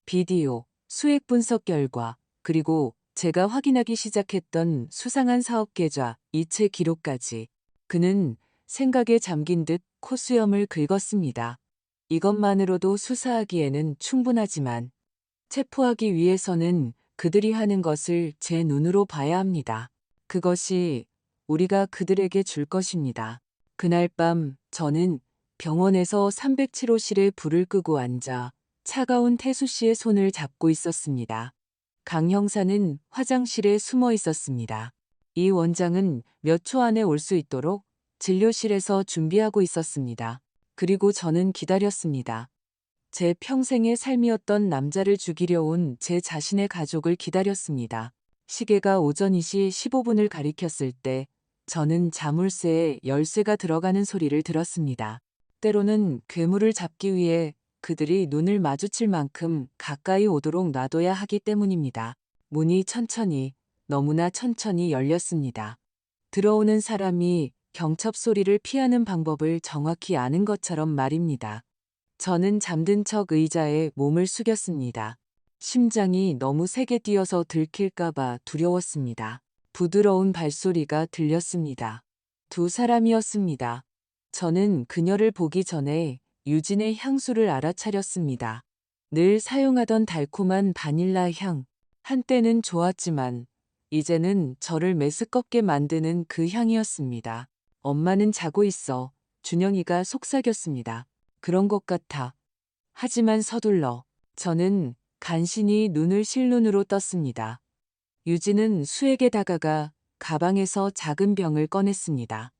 비디오, 수액 분석 결과, 그리고 제가 확인하기 시작했던 수상한 사업 계좌, 이체 기록까지. 그는 생각에 잠긴 듯 콧수염을 긁었습니다. 이것만으로도 수사하기에는 충분하지만 체포하기 위해서는 그들이 하는 것을 제 눈으로 봐야 합니다. 그것이 우리가 그들에게 줄 것입니다. 그날 밤 저는 병원에서 307호실에 불을 끄고 앉아 차가운 태수 씨의 손을 잡고 있었습니다. 강 형사는 화장실에 숨어 있었습니다. 이 원장은 몇 초 안에 올 수 있도록 진료실에서 준비하고 있었습니다. 그리고 저는 기다렸습니다. 제 평생의 삶이었던 남자를 죽이려 온 제 자신의 가족을 기다렸습니다. 시계가 오전 2시 15분을 가리켰을 때 저는 자물쇠에 열쇠가 들어가는 소리를 들었습니다. 때로는 괴물을 잡기 위해 그들이 눈을 마주칠 만큼 가까이 오도록 놔둬야 하기 때문입니다. 문이 천천히, 너무나 천천히 열렸습니다. 들어오는 사람이 경첩 소리를 피하는 방법을 정확히 아는 것처럼 말입니다. 저는 잠든 척 의자에 몸을 숙였습니다. 심장이 너무 세게 뛰어서 들킬까봐 두려웠습니다. 부드러운 발소리가 들렸습니다. 두 사람이었습니다. 저는 그녀를 보기 전에 유진의 향수를 알아차렸습니다. 늘 사용하던 달콤한 바닐라 향. 한때는 좋았지만 이제는 저를 메스껍게 만드는 그 향이었습니다. 엄마는 자고 있어. 준영이가 속삭였습니다. 그런 것 같아. 하지만 서둘러. 저는 간신히 눈을 실눈으로 떴습니다. 유진은 수에게 다가가 가방에서 작은 병을 꺼냈습니다.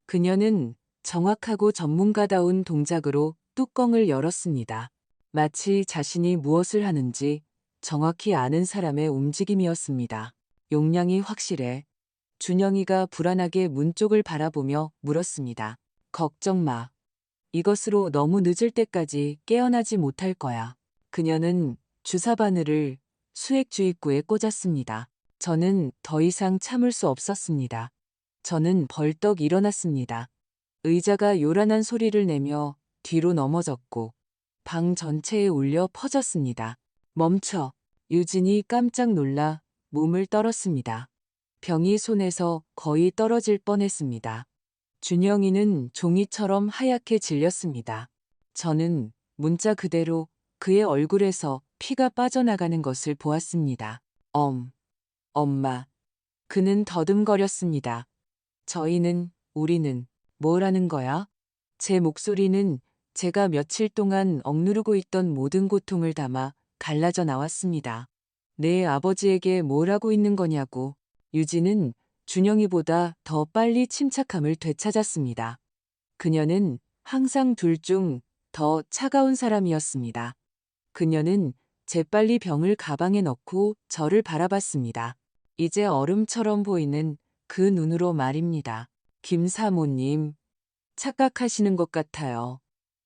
그녀는 정확하고 전문가다운 동작으로 뚜껑을 열었습니다. 마치 자신이 무엇을 하는지 정확히 아는 사람의 움직임이었습니다. 용량이 확실해. 준영이가 불안하게 문 쪽을 바라보며 물었습니다. 걱정 마. 이것으로 너무 늦을 때까지 깨어나지 못할 거야. 그녀는 주사 바늘을 수액 주입구에 꽂았습니다. 저는 더 이상 참을 수 없었습니다. 저는 벌떡 일어났습니다. 의자가 요란한 소리를 내며 뒤로 넘어졌고 방 전체에 울려 퍼졌습니다. 멈춰. 유진이 깜짝 놀라 몸을 떨었습니다. 병이 손에서 거의 떨어질 뻔했습니다. 준영이는 종이처럼 하얗게 질렸습니다. 저는 문자 그대로 그의 얼굴에서 피가 빠져나가는 것을 보았습니다. 엄마. 그는 더듬거렸습니다. 우리는 뭘 하는 거야? 제 목소리는 제가 며칠 동안 억누르고 있던 모든 고통을 담아 갈라져 나왔습니다. 내 아버지에게 뭘 하고 있는 거냐고. 유진은 준영이보다 더 빨리 침착함을 되찾았습니다. 그녀는 항상 둘 중 더 차가운 사람이었습니다. 그녀는 재빨리 병을 가방에 넣고 저를 바라봤습니다. 이제 얼음처럼 보이는 그 눈으로 말입니다. 김 사모님, 착각하시는 것 같아요.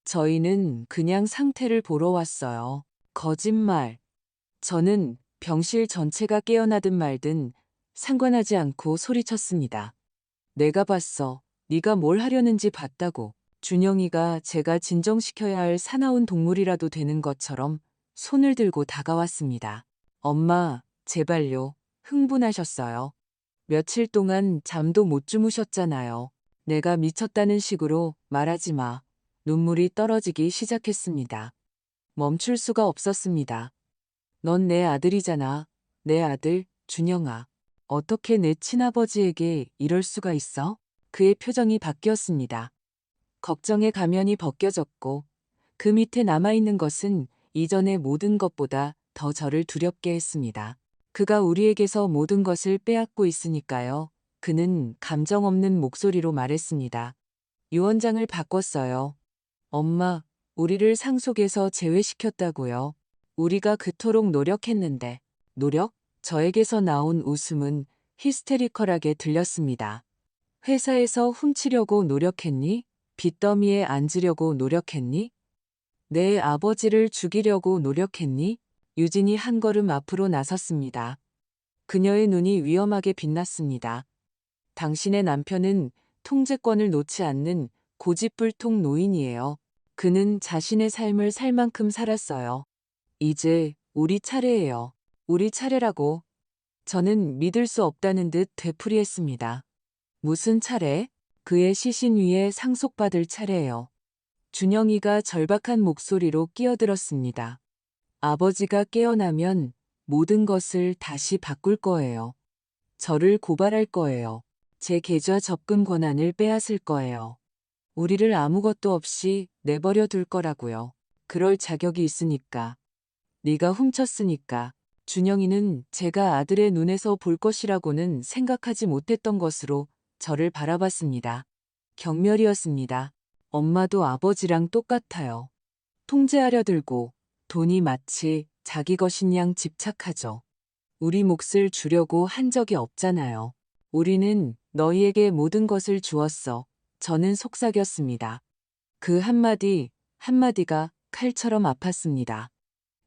저희는 그냥 상태를 보러 왔어요. 거짓말. 저는 병실 전체가 깨어나든 말든 상관하지 않고 소리쳤습니다. 내가 봤어. 네가 뭘 하려는지 봤다고. 준영이가 제가 진정시켜야 할 사나운 동물이라도 되는 것처럼 손을 들고 다가왔습니다. 엄마, 제발요. 흥분하셨어요. 며칠 동안 잠도 못 주무셨잖아요. 내가 미쳤다는 식으로 말하지 마. 눈물이 떨어지기 시작했습니다. 멈출 수가 없었습니다. 넌 내 아들이잖아. 내 아들, 준영아. 어떻게 내 친아버지에게 이럴 수가 있어? 그의 표정이 바뀌었습니다. 걱정의 가면이 벗겨졌고 그 밑에 남아있는 것은 이전의 모든 것보다 더 저를 두렵게 했습니다. 그가 우리에게서 모든 것을 빼앗고 있으니까요. 그는 감정 없는 목소리로 말했습니다. 유언장을 바꿨어요. 엄마, 우리를 상속에서 제외시켰다고요. 우리가 그토록 노력했는데. 노력? 저에게서 나온 웃음은 히스테리컬하게 들렸습니다. 회사에서 훔치려고 노력했니? 빚더미에 앉으려고 노력했니? 내 아버지를 죽이려고 노력했니? 유진이 한 걸음 앞으로 나섰습니다. 그녀의 눈이 위험하게 빛났습니다. 당신의 남편은 통제권을 놓지 않는 고집불통 노인이에요. 그는 자신의 삶을 살 만큼 살았어요. 이제 우리 차례예요. 우리 차례라고. 저는 믿을 수 없다는 듯 되풀이했습니다. 무슨 차례? 그의 시신 위에 상속받을 차례예요. 준영이가 절박한 목소리로 끼어들었습니다. 아버지가 깨어나면 모든 것을 다시 바꿀 거예요. 저를 고발할 거예요. 제 계좌 접근 권한을 빼앗을 거예요. 우리를 아무것도 없이 내버려 둘 거라고요. 그럴 자격이 있으니까. 네가 훔쳤으니까. 준영이는 제가 아들의 눈에서 볼 것이라고는 생각하지 못했던 것으로 저를 바라봤습니다. 경멸이었습니다. 엄마도 아버지랑 똑같아요. 통제하려 들고 돈이 마치 자기 것인 양 집착하죠. 우리 몫을 주려고 한 적이 없잖아요. 우리는 너희에게 모든 것을 주었어. 저는 속삭였습니다. 그 한마디, 한마디가 칼처럼 아팠습니다.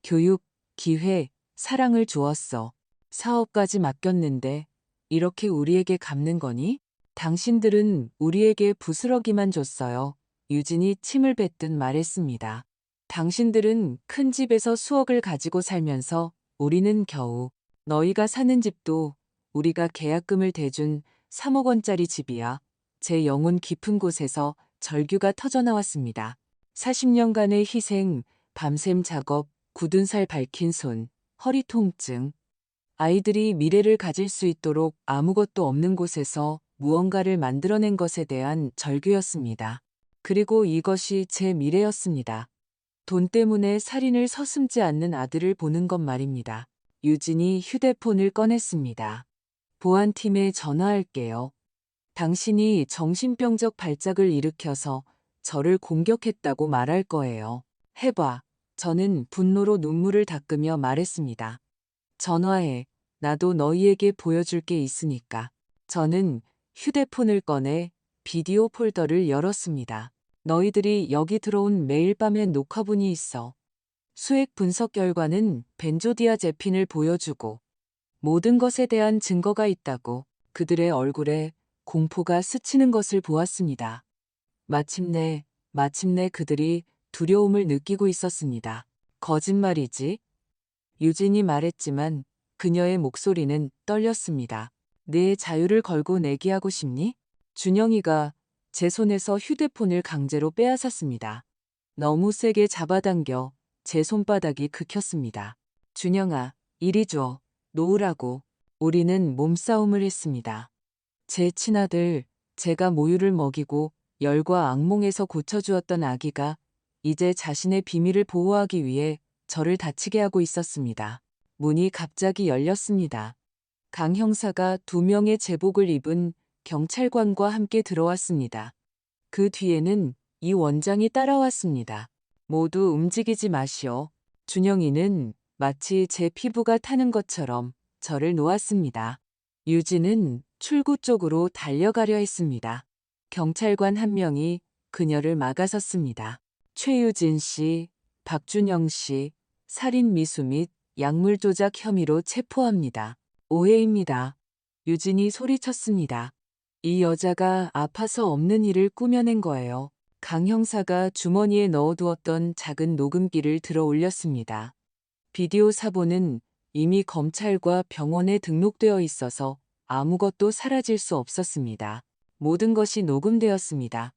교육, 기회, 사랑을 주었어. 사업까지 맡겼는데 이렇게 우리에게 갚는 거니? 당신들은 우리에게 부스러기만 줬어요. 유진이 침을 뱉듯 말했습니다. 당신들은 큰 집에서 수억을 가지고 살면서 우리는 겨우 너희가 사는 집도 우리가 계약금을 대준 3억 원짜리 집이야. 제 영혼 깊은 곳에서 절규가 터져나왔습니다. 40년간의 희생, 밤샘 작업, 굳은 살 밝힌 손, 허리 통증. 아이들이 미래를 가질 수 있도록 아무것도 없는 곳에서 무언가를 만들어낸 것에 대한 절규였습니다. 그리고 이것이 제 미래였습니다. 돈 때문에 살인을 서슴지 않는 아들을 보는 것 말입니다. 유진이 휴대폰을 꺼냈습니다. 보안팀에 전화할게요. 당신이 정신병적 발작을 일으켜서 저를 공격했다고 말할 거예요. 해봐. 저는 분노로 눈물을 닦으며 말했습니다. 전화해. 나도 너희에게 보여줄 게 있으니까. 저는 휴대폰을 꺼내 비디오 폴더를 열었습니다. 너희들이 여기 들어온 매일 밤의 녹화본이 있어. 수액 분석 결과는 벤조디아제핀을 보여주고 모든 것에 대한 증거가 있다고. 그들의 얼굴에 공포가 스치는 것을 보았습니다. 마침내 그들이 두려움을 느끼고 있었습니다. 거짓말이지. 유진이 말했지만 그녀의 목소리는 떨렸습니다. 내 자유를 걸고 내기하고 싶니? 준영이가 제 손에서 휴대폰을 강제로 빼앗았습니다. 너무 세게 잡아당겨 제 손바닥이 긁혔습니다. 준영아, 이리 줘. 놓으라고. 우리는 몸싸움을 했습니다. 제 친아들, 제가 모유를 먹이고 열과 악몽에서 고쳐주었던 아기가 이제 자신의 비밀을 보호하기 위해 저를 다치게 하고 있었습니다. 문이 갑자기 열렸습니다. 강 형사가 2명의 제복을 입은 경찰관과 함께 들어왔습니다. 그 뒤에는 이 원장이 따라왔습니다. 모두 움직이지 마시오. 준영이는 마치 제 피부가 타는 것처럼 저를 놓았습니다. 유진은 출구 쪽으로 달려가려 했습니다. 경찰관 한 명이 그녀를 막아섰습니다. 최유진 씨, 박준영 씨, 살인 미수 및 약물 조작 혐의로 체포합니다. 오해입니다. 유진이 소리쳤습니다. 이 여자가 아파서 없는 일을 꾸며낸 거예요. 강 형사가 주머니에 넣어두었던 작은 녹음기를 들어 올렸습니다. 비디오 사본은 이미 검찰과 병원에 등록되어 있어서 아무것도 사라질 수 없었습니다. 모든 것이 녹음되었습니다.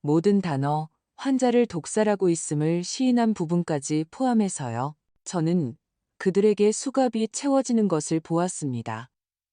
모든 단어, 환자를 독살하고 있음을 시인한 부분까지 포함해서요. 저는 그들에게 수갑이 채워지는 것을 보았습니다.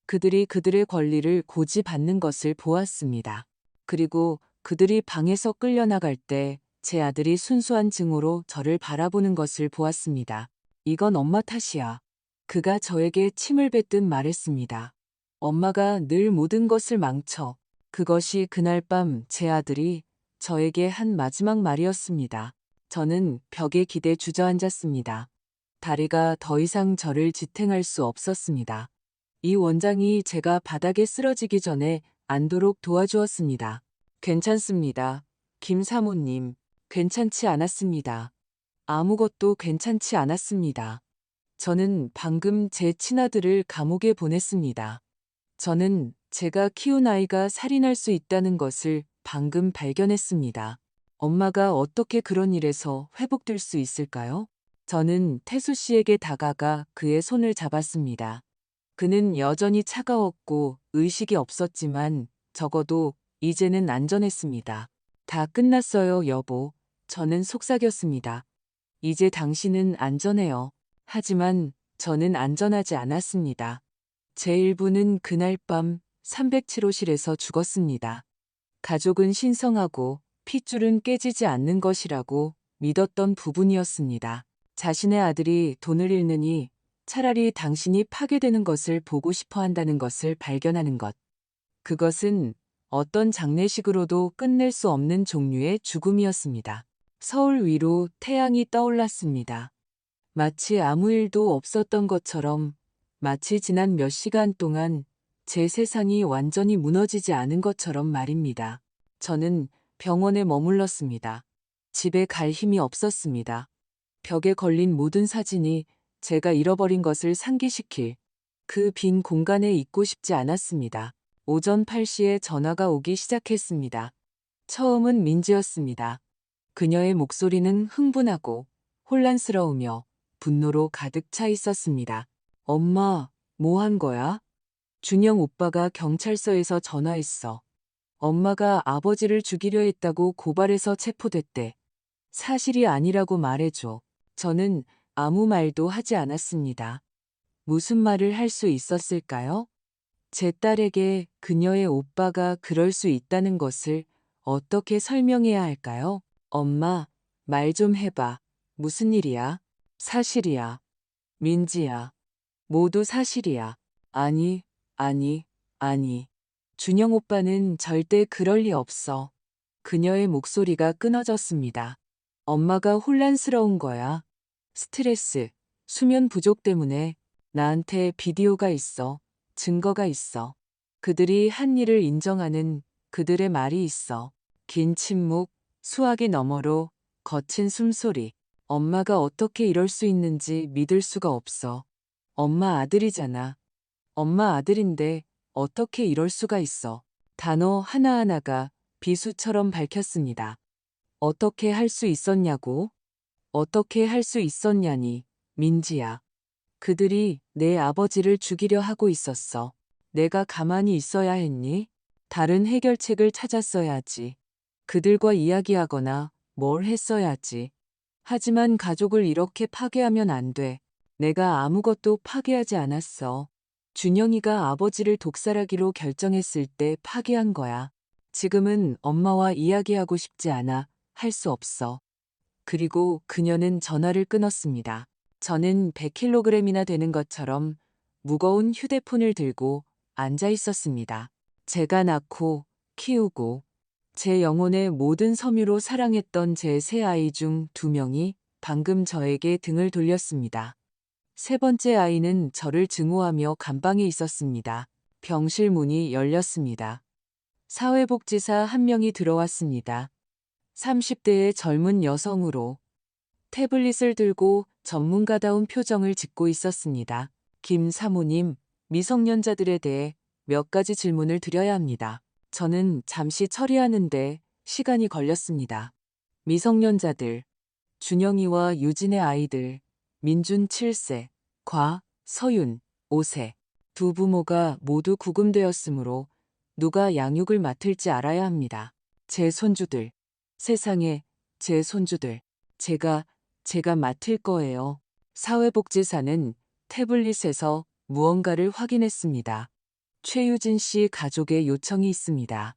그들이 그들의 권리를 고지받는 것을 보았습니다. 그리고 그들이 방에서 끌려나갈 때 제 아들이 순수한 증오로 저를 바라보는 것을 보았습니다. 이건 엄마 탓이야. 그가 저에게 침을 뱉듯 말했습니다. 엄마가 늘 모든 것을 망쳐. 그것이 그날 밤 제 아들이 저에게 한 마지막 말이었습니다. 저는 벽에 기대 주저앉았습니다. 다리가 더 이상 저를 지탱할 수 없었습니다. 이 원장이 제가 바닥에 쓰러지기 전에 앉도록 도와주었습니다. 괜찮습니다. 김 사모님, 괜찮지 않았습니다. 아무것도 괜찮지 않았습니다. 저는 방금 제 친아들을 감옥에 보냈습니다. 저는 제가 키운 아이가 살인할 수 있다는 것을 방금 발견했습니다. 엄마가 어떻게 그런 일에서 회복될 수 있을까요? 저는 태수 씨에게 다가가 그의 손을 잡았습니다. 그는 여전히 차가웠고 의식이 없었지만 적어도 이제는 안전했습니다. 다 끝났어요, 여보. 저는 속삭였습니다. 이제 당신은 안전해요. 하지만 저는 안전하지 않았습니다. 제 일부는 그날 밤 307호실에서 죽었습니다. 가족은 신성하고 핏줄은 깨지지 않는 것이라고 믿었던 부분이었습니다. 자신의 아들이 돈을 잃느니 차라리 당신이 파괴되는 것을 보고 싶어 한다는 것을 발견하는 것. 그것은 어떤 장례식으로도 끝낼 수 없는 종류의 죽음이었습니다. 서울 위로 태양이 떠올랐습니다. 마치 아무 일도 없었던 것처럼, 마치 지난 몇 시간 동안 제 세상이 완전히 무너지지 않은 것처럼 말입니다. 저는 병원에 머물렀습니다. 집에 갈 힘이 없었습니다. 벽에 걸린 모든 사진이 제가 잃어버린 것을 상기시킬 그 빈 공간에 있고 싶지 않았습니다. 오전 8시에 전화가 오기 시작했습니다. 처음은 민지였습니다. 그녀의 목소리는 흥분하고 혼란스러우며 분노로 가득 차 있었습니다. 엄마, 뭐 한 거야? 준영 오빠가 경찰서에서 전화했어. 엄마가 아버지를 죽이려 했다고 고발해서 체포됐대. 사실이 아니라고 말해줘. 저는 아무 말도 하지 않았습니다. 무슨 말을 할 수 있었을까요? 제 딸에게 그녀의 오빠가 그럴 수 있다는 것을 어떻게 설명해야 할까요? 엄마, 말 좀 해봐. 무슨 일이야? 사실이야. 민지야. 모두 사실이야. 아니, 아니, 아니. 준영 오빠는 절대 그럴 리 없어. 그녀의 목소리가 끊어졌습니다. 엄마가 혼란스러운 거야. 스트레스, 수면 부족 때문에 나한테 비디오가 있어. 증거가 있어. 그들이 한 일을 인정하는 그들의 말이 있어. 긴 침묵, 수화기 너머로 거친 숨소리. 엄마가 어떻게 이럴 수 있는지 믿을 수가 없어. 엄마 아들이잖아. 엄마 아들인데 어떻게 이럴 수가 있어. 단어 하나하나가 비수처럼 밝혔습니다. 어떻게 할 수 있었냐고? 어떻게 할 수 있었냐니, 민지야. 그들이 내 아버지를 죽이려 하고 있었어. 내가 가만히 있어야 했니? 다른 해결책을 찾았어야지. 그들과 이야기하거나 뭘 했어야지. 하지만 가족을 이렇게 파괴하면 안 돼. 내가 아무것도 파괴하지 않았어. 준영이가 아버지를 독살하기로 결정했을 때 파괴한 거야. 지금은 엄마와 이야기하고 싶지 않아. 할 수 없어. 그리고 그녀는 전화를 끊었습니다. 저는 100kg이나 되는 것처럼 무거운 휴대폰을 들고 앉아 있었습니다. 제가 낳고 키우고 제 영혼의 모든 섬유로 사랑했던 제 세 아이 중 2명이 방금 저에게 등을 돌렸습니다. 세 번째 아이는 저를 증오하며 감방에 있었습니다. 병실 문이 열렸습니다. 사회복지사 한 명이 들어왔습니다. 30대의 젊은 여성으로 태블릿을 들고 전문가다운 표정을 짓고 있었습니다. 김 사모님, 미성년자들에 대해 몇 가지 질문을 드려야 합니다. 저는 잠시 처리하는데 시간이 걸렸습니다. 미성년자들, 준영이와 유진의 아이들, 민준 7세, 서윤 5세. 두 부모가 모두 구금되었으므로 누가 양육을 맡을지 알아야 합니다. 제 손주들, 세상에, 제 손주들. 제가 맡을 거예요. 사회복지사는 태블릿에서 무언가를 확인했습니다. 최유진 씨 가족의 요청이 있습니다.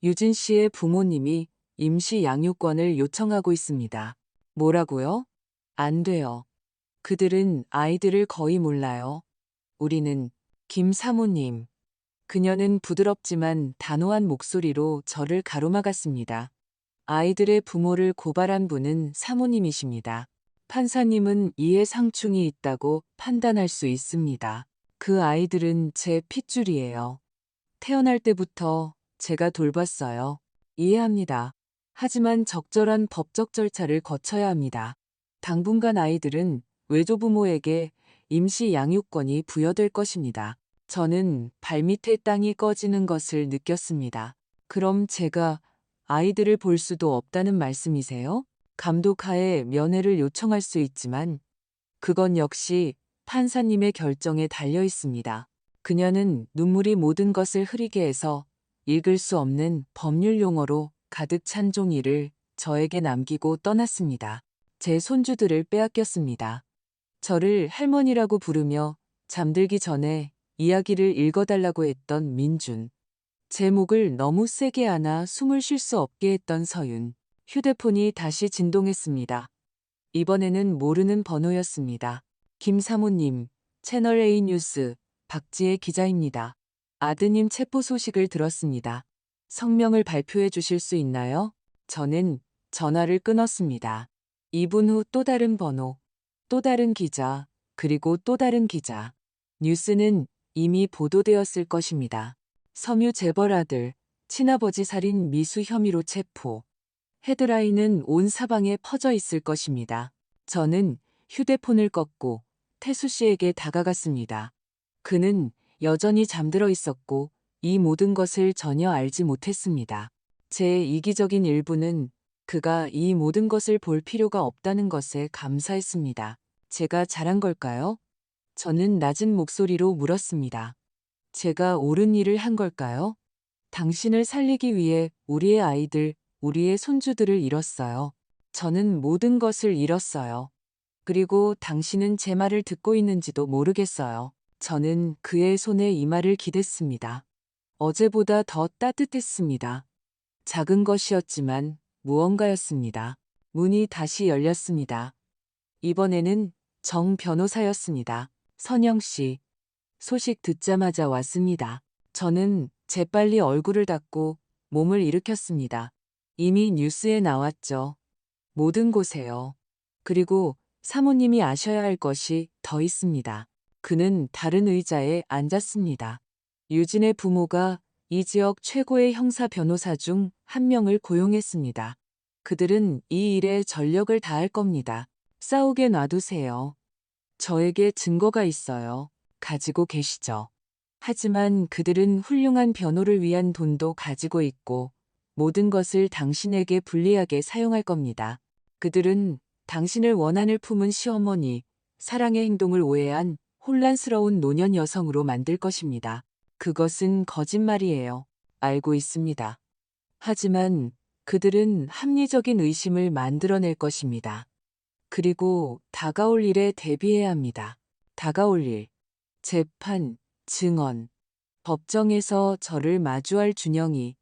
유진 씨의 부모님이 임시 양육권을 요청하고 있습니다. 뭐라고요? 안 돼요. 그들은 아이들을 거의 몰라요. 우리는 김 사모님. 그녀는 부드럽지만 단호한 목소리로 저를 가로막았습니다. 아이들의 부모를 고발한 분은 사모님이십니다. 판사님은 이해 상충이 있다고 판단할 수 있습니다. 그 아이들은 제 핏줄이에요. 태어날 때부터 제가 돌봤어요. 이해합니다. 하지만 적절한 법적 절차를 거쳐야 합니다. 당분간 아이들은 외조부모에게 임시 양육권이 부여될 것입니다. 저는 발밑에 땅이 꺼지는 것을 느꼈습니다. 그럼 제가 아이들을 볼 수도 없다는 말씀이세요? 감독하에 면회를 요청할 수 있지만 그건 역시 판사님의 결정에 달려 있습니다. 그녀는 눈물이 모든 것을 흐리게 해서 읽을 수 없는 법률 용어로 가득 찬 종이를 저에게 남기고 떠났습니다. 제 손주들을 빼앗겼습니다. 저를 할머니라고 부르며 잠들기 전에 이야기를 읽어달라고 했던 민준. 제 목을 너무 세게 안아 숨을 쉴 수 없게 했던 서윤. 휴대폰이 다시 진동했습니다. 이번에는 모르는 번호였습니다. 김 사모님, 채널A 뉴스 박지혜 기자입니다. 아드님 체포 소식을 들었습니다. 성명을 발표해 주실 수 있나요? 저는 전화를 끊었습니다. 2분 후 또 다른 번호, 또 다른 기자, 그리고 또 다른 기자. 뉴스는 이미 보도되었을 것입니다. 섬유 재벌 아들, 친아버지 살인 미수 혐의로 체포. 헤드라인은 온 사방에 퍼져 있을 것입니다. 저는 휴대폰을 껐고 태수 씨에게 다가갔습니다. 그는 여전히 잠들어 있었고 이 모든 것을 전혀 알지 못했습니다. 제 이기적인 일부는 그가 이 모든 것을 볼 필요가 없다는 것에 감사했습니다. 제가 잘한 걸까요? 저는 낮은 목소리로 물었습니다. 제가 옳은 일을 한 걸까요? 당신을 살리기 위해 우리의 아이들, 우리의 손주들을 잃었어요. 저는 모든 것을 잃었어요. 그리고 당신은 제 말을 듣고 있는지도 모르겠어요. 저는 그의 손에 이마를 기댔습니다. 어제보다 더 따뜻했습니다. 작은 것이었지만 무언가였습니다. 문이 다시 열렸습니다. 이번에는 정 변호사였습니다. 선영 씨, 소식 듣자마자 왔습니다. 저는 재빨리 얼굴을 닦고 몸을 일으켰습니다. 이미 뉴스에 나왔죠. 모든 곳에요. 그리고 사모님이 아셔야 할 것이 더 있습니다. 그는 다른 의자에 앉았습니다. 유진의 부모가 이 지역 최고의 형사 변호사 중 한 명을 고용했습니다. 그들은 이 일에 전력을 다할 겁니다. 싸우게 놔두세요. 저에게 증거가 있어요. 가지고 계시죠. 하지만 그들은 훌륭한 변호를 위한 돈도 가지고 있고 모든 것을 당신에게 불리하게 사용할 겁니다. 그들은 당신을 원한을 품은 시어머니, 사랑의 행동을 오해한 혼란스러운 노년 여성으로 만들 것입니다. 그것은 거짓말이에요. 알고 있습니다. 하지만 그들은 합리적인 의심을 만들어낼 것입니다. 그리고 다가올 일에 대비해야 합니다. 다가올 일, 재판, 증언, 법정에서 저를 마주할 준영이,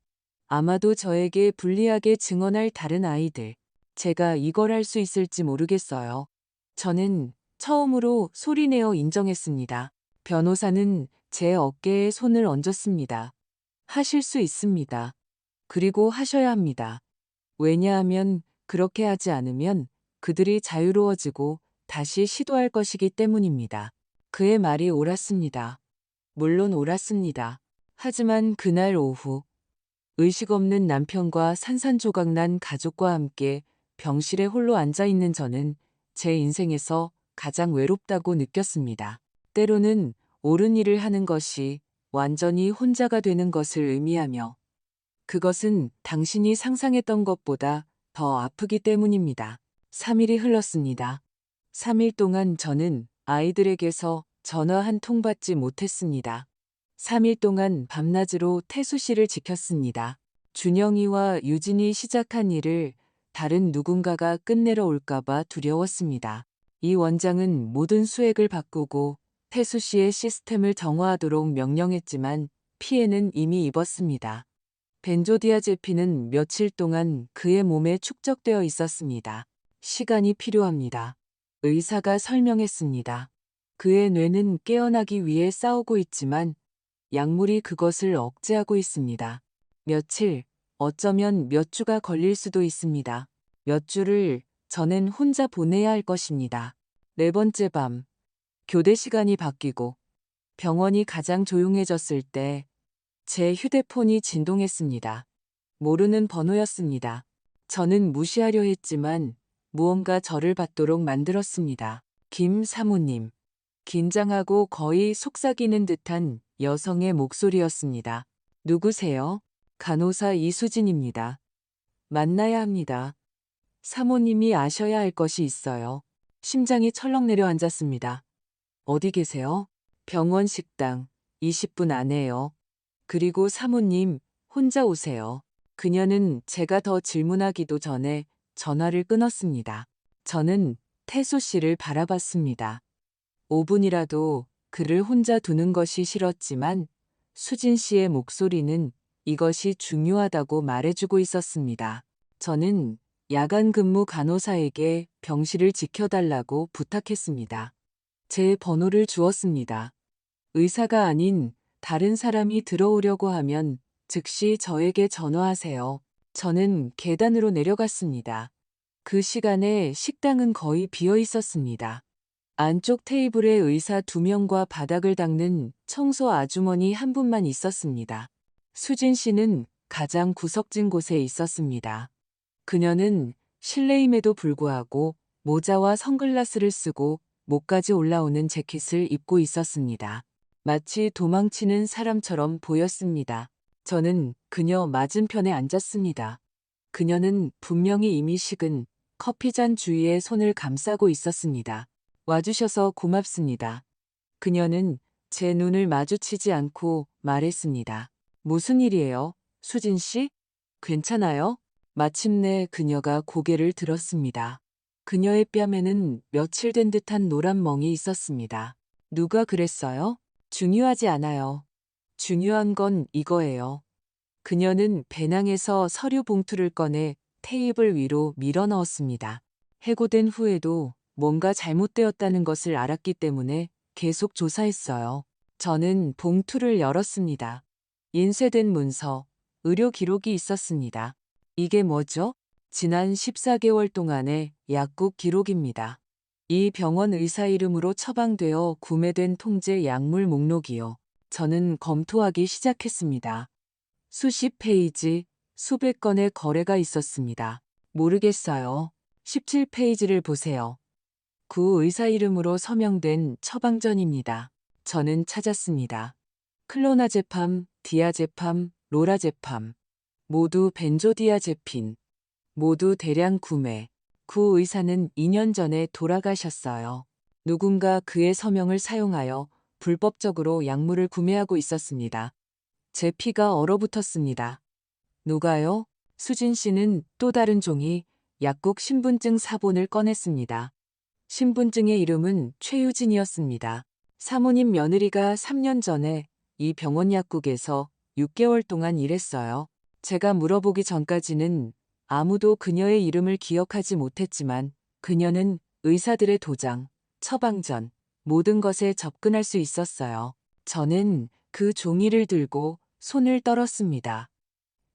아마도 저에게 불리하게 증언할 다른 아이들. 제가 이걸 할 수 있을지 모르겠어요. 저는 처음으로 소리내어 인정했습니다. 변호사는 제 어깨에 손을 얹었습니다. 하실 수 있습니다. 그리고 하셔야 합니다. 왜냐하면 그렇게 하지 않으면 그들이 자유로워지고 다시 시도할 것이기 때문입니다. 그의 말이 옳았습니다. 물론 옳았습니다. 하지만 그날 오후 의식 없는 남편과 산산조각난 가족과 함께 병실에 홀로 앉아있는 저는 제 인생에서 가장 외롭다고 느꼈습니다. 때로는 옳은 일을 하는 것이 완전히 혼자가 되는 것을 의미하며 그것은 당신이 상상했던 것보다 더 아프기 때문입니다. 3일이 흘렀습니다. 3일 동안 저는 아이들에게서 전화 한 통 받지 못했습니다. 3일 동안 밤낮으로 태수 씨를 지켰습니다. 준영이와 유진이 시작한 일을 다른 누군가가 끝내러 올까봐 두려웠습니다. 이 원장은 모든 수액을 바꾸고 태수 씨의 시스템을 정화하도록 명령했지만 피해는 이미 입었습니다. 벤조디아제핀은 며칠 동안 그의 몸에 축적되어 있었습니다. 시간이 필요합니다. 의사가 설명했습니다. 그의 뇌는 깨어나기 위해 싸우고 있지만 약물이 그것을 억제하고 있습니다. 며칠, 어쩌면 몇 주가 걸릴 수도 있습니다. 몇 주를 저는 혼자 보내야 할 것입니다. 네 번째 밤, 교대 시간이 바뀌고 병원이 가장 조용해졌을 때 제 휴대폰이 진동했습니다. 모르는 번호였습니다. 저는 무시하려 했지만 무언가 저를 받도록 만들었습니다. 김 사모님. 긴장하고 거의 속삭이는 듯한 여성의 목소리였습니다. 누구세요? 간호사 이수진입니다. 만나야 합니다. 사모님이 아셔야 할 것이 있어요. 심장이 철렁 내려앉았습니다. 어디 계세요? 병원 식당. 20분 안에요. 그리고 사모님, 혼자 오세요. 그녀는 제가 더 질문하기도 전에 전화를 끊었습니다. 저는 태수 씨를 바라봤습니다. 5분이라도 그를 혼자 두는 것이 싫었지만 수진 씨의 목소리는 이것이 중요하다고 말해주고 있었습니다. 저는 야간 근무 간호사에게 병실을 지켜달라고 부탁했습니다. 제 번호를 주었습니다. 의사가 아닌 다른 사람이 들어오려고 하면 즉시 저에게 전화하세요. 저는 계단으로 내려갔습니다. 그 시간에 식당은 거의 비어 있었습니다. 안쪽 테이블에 의사 2명과 바닥을 닦는 청소 아주머니 한 분만 있었습니다. 수진 씨는 가장 구석진 곳에 있었습니다. 그녀는 실내임에도 불구하고 모자와 선글라스를 쓰고 목까지 올라오는 재킷을 입고 있었습니다. 마치 도망치는 사람처럼 보였습니다. 저는 그녀 맞은편에 앉았습니다. 그녀는 분명히 이미 식은 커피잔 주위에 손을 감싸고 있었습니다. 와주셔서 고맙습니다. 그녀는 제 눈을 마주치지 않고 말했습니다. 무슨 일이에요, 수진 씨? 괜찮아요? 마침내 그녀가 고개를 들었습니다. 그녀의 뺨에는 며칠 된 듯한 노란 멍이 있었습니다. 누가 그랬어요? 중요하지 않아요. 중요한 건 이거예요. 그녀는 배낭에서 서류 봉투를 꺼내 테이블 위로 밀어 넣었습니다. 해고된 후에도 뭔가 잘못되었다는 것을 알았기 때문에 계속 조사했어요. 저는 봉투를 열었습니다. 인쇄된 문서, 의료 기록이 있었습니다. 이게 뭐죠? 지난 14개월 동안의 약국 기록입니다. 이 병원 의사 이름으로 처방되어 구매된 통제 약물 목록이요. 저는 검토하기 시작했습니다. 수십 페이지, 수백 건의 거래가 있었습니다. 모르겠어요. 17페이지를 보세요. 구 의사 이름으로 서명된 처방전입니다. 저는 찾았습니다. 클로나제팜, 디아제팜, 로라제팜, 모두 벤조디아제핀, 모두 대량 구매. 구 의사는 2년 전에 돌아가셨어요. 누군가 그의 서명을 사용하여 불법적으로 약물을 구매하고 있었습니다. 제 피가 얼어붙었습니다. 누가요? 수진 씨는 또 다른 종이 약국 신분증 사본을 꺼냈습니다. 신분증의 이름은 최유진이었습니다. 사모님 며느리가 3년 전에 이 병원 약국에서 6개월 동안 일했어요. 제가 물어보기 전까지는 아무도 그녀의 이름을 기억하지 못했지만 그녀는 의사들의 도장, 처방전, 모든 것에 접근할 수 있었어요. 저는 그 종이를 들고 손을 떨었습니다.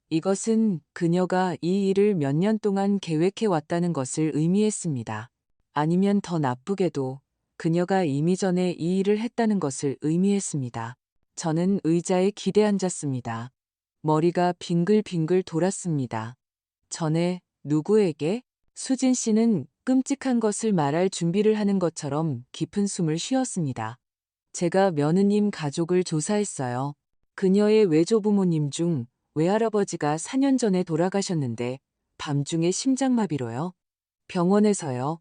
이것은 그녀가 이 일을 몇 년 동안 계획해 왔다는 것을 의미했습니다. 아니면 더 나쁘게도 그녀가 이미 전에 이 일을 했다는 것을 의미했습니다. 저는 의자에 기대앉았습니다. 머리가 빙글빙글 돌았습니다. 전에 누구에게? 수진 씨는 끔찍한 것을 말할 준비를 하는 것처럼 깊은 숨을 쉬었습니다. 제가 며느님 가족을 조사했어요. 그녀의 외조부모님 중 외할아버지가 4년 전에 돌아가셨는데 밤중에 심장마비로요. 병원에서요.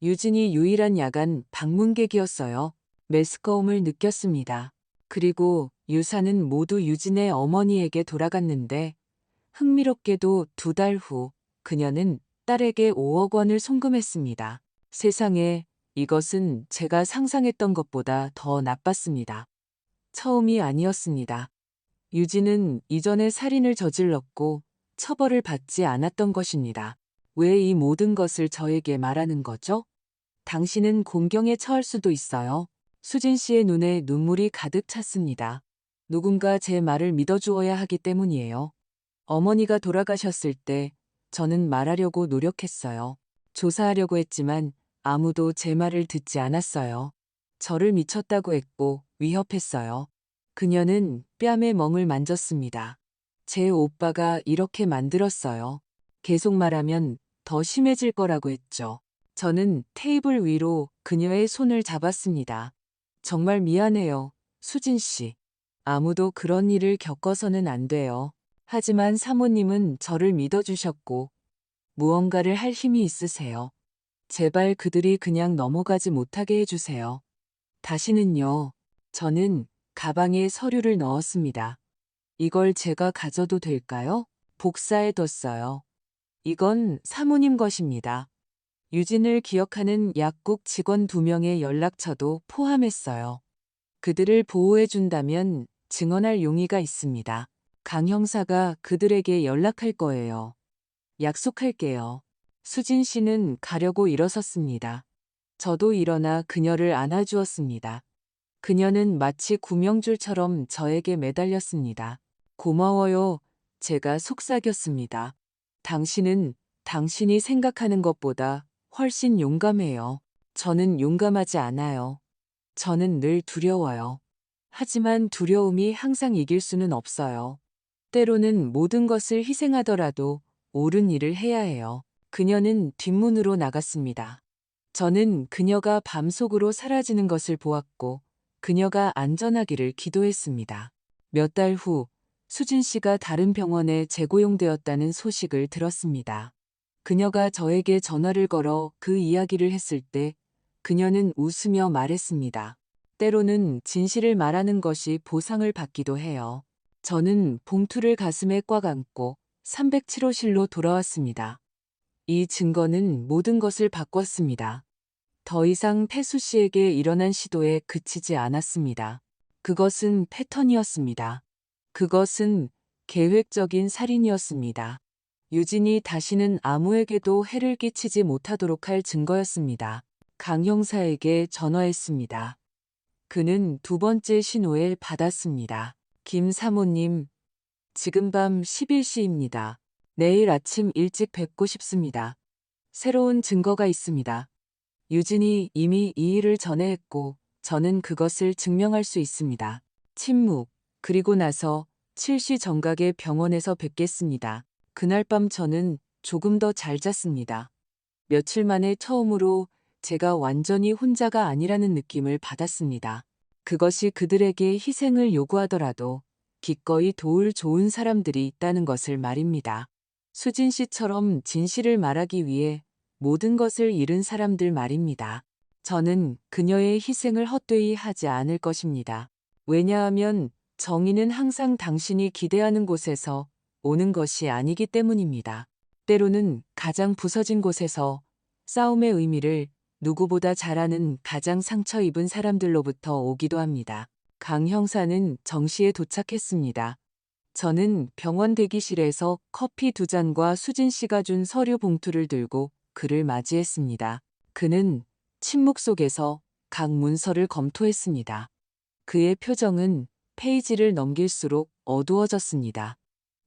유진이 유일한 야간 방문객이었어요. 메스꺼움을 느꼈습니다. 그리고 유산은 모두 유진의 어머니에게 돌아갔는데 흥미롭게도 2달 후 그녀는 딸에게 5억 원을 송금했습니다. 세상에, 이것은 제가 상상했던 것보다 더 나빴습니다. 처음이 아니었습니다. 유진은 이전에 살인을 저질렀고 처벌을 받지 않았던 것입니다. 왜 이 모든 것을 저에게 말하는 거죠? 당신은 공경에 처할 수도 있어요. 수진 씨의 눈에 눈물이 가득 찼습니다. 누군가 제 말을 믿어주어야 하기 때문이에요. 어머니가 돌아가셨을 때 저는 말하려고 노력했어요. 조사하려고 했지만 아무도 제 말을 듣지 않았어요. 저를 미쳤다고 했고 위협했어요. 그녀는 뺨에 멍을 만졌습니다. 제 오빠가 이렇게 만들었어요. 계속 말하면 더 심해질 거라고 했죠. 저는 테이블 위로 그녀의 손을 잡았습니다. 정말 미안해요, 수진 씨. 아무도 그런 일을 겪어서는 안 돼요. 하지만 사모님은 저를 믿어주셨고 무언가를 할 힘이 있으세요. 제발 그들이 그냥 넘어가지 못하게 해주세요. 다시는요. 저는 가방에 서류를 넣었습니다. 이걸 제가 가져도 될까요? 복사해뒀어요. 이건 사모님 것입니다. 유진을 기억하는 약국 직원 2명의 연락처도 포함했어요. 그들을 보호해준다면 증언할 용의가 있습니다. 강 형사가 그들에게 연락할 거예요. 약속할게요. 수진 씨는 가려고 일어섰습니다. 저도 일어나 그녀를 안아주었습니다. 그녀는 마치 구명줄처럼 저에게 매달렸습니다. 고마워요. 제가 속삭였습니다. 당신은 당신이 생각하는 것보다 훨씬 용감해요. 저는 용감하지 않아요. 저는 늘 두려워요. 하지만 두려움이 항상 이길 수는 없어요. 때로는 모든 것을 희생하더라도 옳은 일을 해야 해요. 그녀는 뒷문으로 나갔습니다. 저는 그녀가 밤속으로 사라지는 것을 보았고 그녀가 안전하기를 기도했습니다. 몇 달 후 수진 씨가 다른 병원에 재고용되었다는 소식을 들었습니다. 그녀가 저에게 전화를 걸어 그 이야기를 했을 때 그녀는 웃으며 말했습니다. 때로는 진실을 말하는 것이 보상을 받기도 해요. 저는 봉투를 가슴에 꽉 안고 307호실로 돌아왔습니다. 이 증거는 모든 것을 바꿨습니다. 더 이상 태수 씨에게 일어난 시도에 그치지 않았습니다. 그것은 패턴이었습니다. 그것은 계획적인 살인이었습니다. 유진이 다시는 아무에게도 해를 끼치지 못하도록 할 증거였습니다. 강 형사에게 전화했습니다. 그는 2번째 신호를 받았습니다. 김 사모님, 지금 밤 11시입니다. 내일 아침 일찍 뵙고 싶습니다. 새로운 증거가 있습니다. 유진이 이미 이 일을 전해했고 저는 그것을 증명할 수 있습니다. 침묵. 그리고 나서 7시 정각에 병원에서 뵙겠습니다. 그날 밤 저는 조금 더 잘 잤습니다. 며칠 만에 처음으로 제가 완전히 혼자가 아니라는 느낌을 받았습니다. 그것이 그들에게 희생을 요구하더라도 기꺼이 도울 좋은 사람들이 있다는 것을 말입니다. 수진 씨처럼 진실을 말하기 위해 모든 것을 잃은 사람들 말입니다. 저는 그녀의 희생을 헛되이 하지 않을 것입니다. 왜냐하면 정의는 항상 당신이 기대하는 곳에서 오는 것이 아니기 때문입니다. 때로는 가장 부서진 곳에서 싸움의 의미를 누구보다 잘 아는 가장 상처 입은 사람들로부터 오기도 합니다. 강 형사는 정시에 도착했습니다. 저는 병원 대기실에서 커피 2잔과 수진 씨가 준 서류 봉투를 들고 그를 맞이했습니다. 그는 침묵 속에서 각 문서를 검토했습니다. 그의 표정은 페이지를 넘길수록 어두워졌습니다.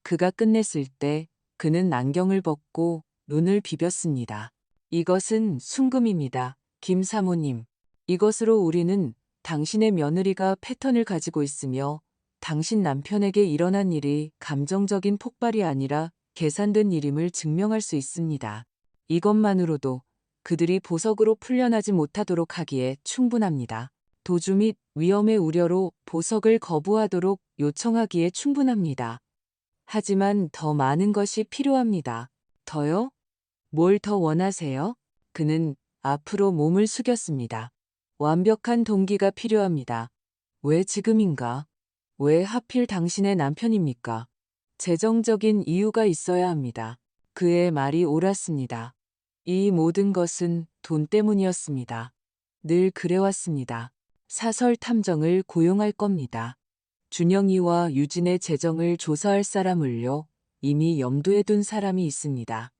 그가 끝냈을 때 그는 안경을 벗고 눈을 비볐습니다. 이것은 순금입니다. 김 사모님. 이것으로 우리는 당신의 며느리가 패턴을 가지고 있으며 당신 남편에게 일어난 일이 감정적인 폭발이 아니라 계산된 일임을 증명할 수 있습니다. 이것만으로도 그들이 보석으로 풀려나지 못하도록 하기에 충분합니다. 도주 및 위험의 우려로 보석을 거부하도록 요청하기에 충분합니다. 하지만 더 많은 것이 필요합니다. 더요? 뭘 더 원하세요? 그는 앞으로 몸을 숙였습니다. 완벽한 동기가 필요합니다. 왜 지금인가? 왜 하필 당신의 남편입니까? 재정적인 이유가 있어야 합니다. 그의 말이 옳았습니다. 이 모든 것은 돈 때문이었습니다. 늘 그래왔습니다. 사설 탐정을 고용할 겁니다. 준영이와 유진의 재정을 조사할 사람을요. 이미 염두에 둔 사람이 있습니다.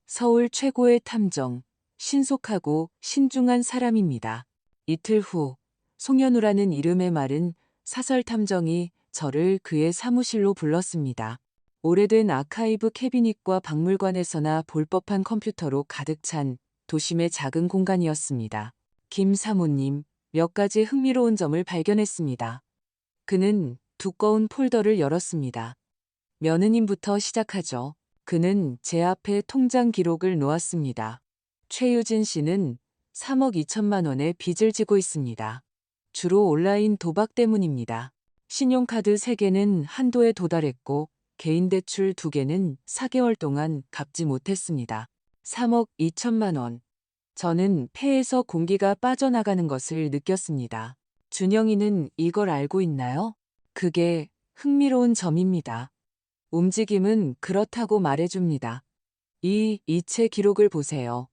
서울 최고의 탐정, 신속하고 신중한 사람입니다. 이틀 후, 송현우라는 이름의 말은 사설 탐정이 저를 그의 사무실로 불렀습니다. 오래된 아카이브 캐비닛과 박물관에서나 볼 법한 컴퓨터로 가득 찬 도심의 작은 공간이었습니다. 김 사모님, 몇 가지 흥미로운 점을 발견했습니다. 그는 두꺼운 폴더를 열었습니다. 며느님부터 시작하죠. 그는 제 앞에 통장 기록을 놓았습니다. 최유진 씨는 3억 2천만 원의 빚을 지고 있습니다. 주로 온라인 도박 때문입니다. 신용카드 3개는 한도에 도달했고 개인 대출 2개는 4개월 동안 갚지 못했습니다. 3억 2천만 원. 저는 폐에서 공기가 빠져나가는 것을 느꼈습니다. 준영이는 이걸 알고 있나요? 그게 흥미로운 점입니다. 움직임은 그렇다고 말해줍니다. 이 이체 기록을 보세요.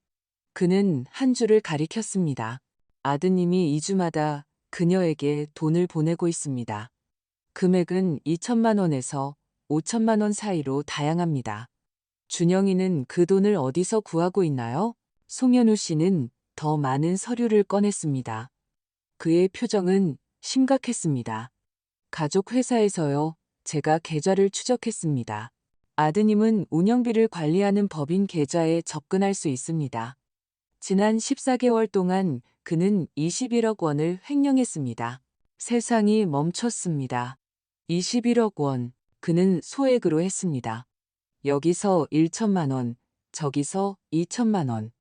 그는 한 줄을 가리켰습니다. 아드님이 2주마다 그녀에게 돈을 보내고 있습니다. 금액은 2천만 원에서 5천만 원 사이로 다양합니다. 준영이는 그 돈을 어디서 구하고 있나요? 송현우 씨는 더 많은 서류를 꺼냈습니다. 그의 표정은 심각했습니다. 가족 회사에서요. 제가 계좌를 추적했습니다. 아드님은 운영비를 관리하는 법인 계좌에 접근할 수 있습니다. 지난 14개월 동안 그는 21억 원을 횡령했습니다. 세상이 멈췄습니다. 21억 원, 그는 소액으로 했습니다. 여기서 1천만 원, 저기서 2천만 원.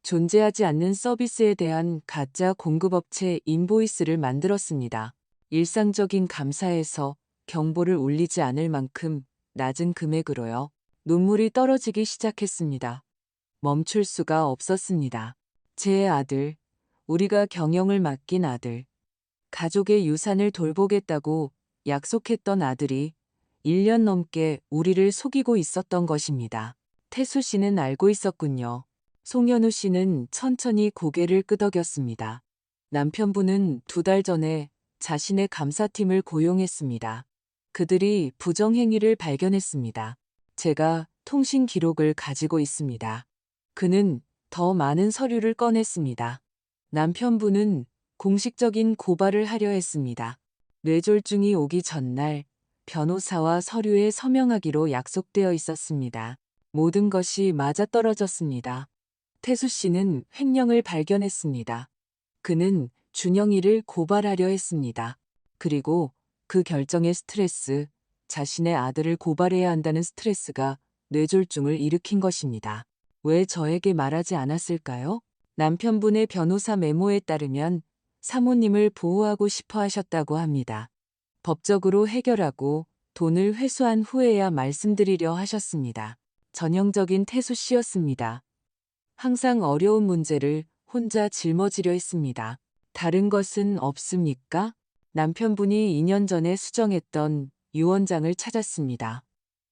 존재하지 않는 서비스에 대한 가짜 공급업체 인보이스를 만들었습니다. 일상적인 감사에서 경보를 울리지 않을 만큼 낮은 금액으로요. 눈물이 떨어지기 시작했습니다. 멈출 수가 없었습니다. 제 아들, 우리가 경영을 맡긴 아들, 가족의 유산을 돌보겠다고 약속했던 아들이 1년 넘게 우리를 속이고 있었던 것입니다. 태수 씨는 알고 있었군요. 송현우 씨는 천천히 고개를 끄덕였습니다. 남편분은 2달 전에 자신의 감사팀을 고용했습니다. 그들이 부정행위를 발견했습니다. 제가 통신 기록을 가지고 있습니다. 그는 더 많은 서류를 꺼냈습니다. 남편분은 공식적인 고발을 하려 했습니다. 뇌졸중이 오기 전날 변호사와 서류에 서명하기로 약속되어 있었습니다. 모든 것이 맞아떨어졌습니다. 태수 씨는 횡령을 발견했습니다. 그는 준영이를 고발하려 했습니다. 그리고 그 결정의 스트레스, 자신의 아들을 고발해야 한다는 스트레스가 뇌졸중을 일으킨 것입니다. 왜 저에게 말하지 않았을까요? 남편분의 변호사 메모에 따르면 사모님을 보호하고 싶어 하셨다고 합니다. 법적으로 해결하고 돈을 회수한 후에야 말씀드리려 하셨습니다. 전형적인 태수 씨였습니다. 항상 어려운 문제를 혼자 짊어지려 했습니다. 다른 것은 없습니까? 남편분이 2년 전에 수정했던 유언장을 찾았습니다.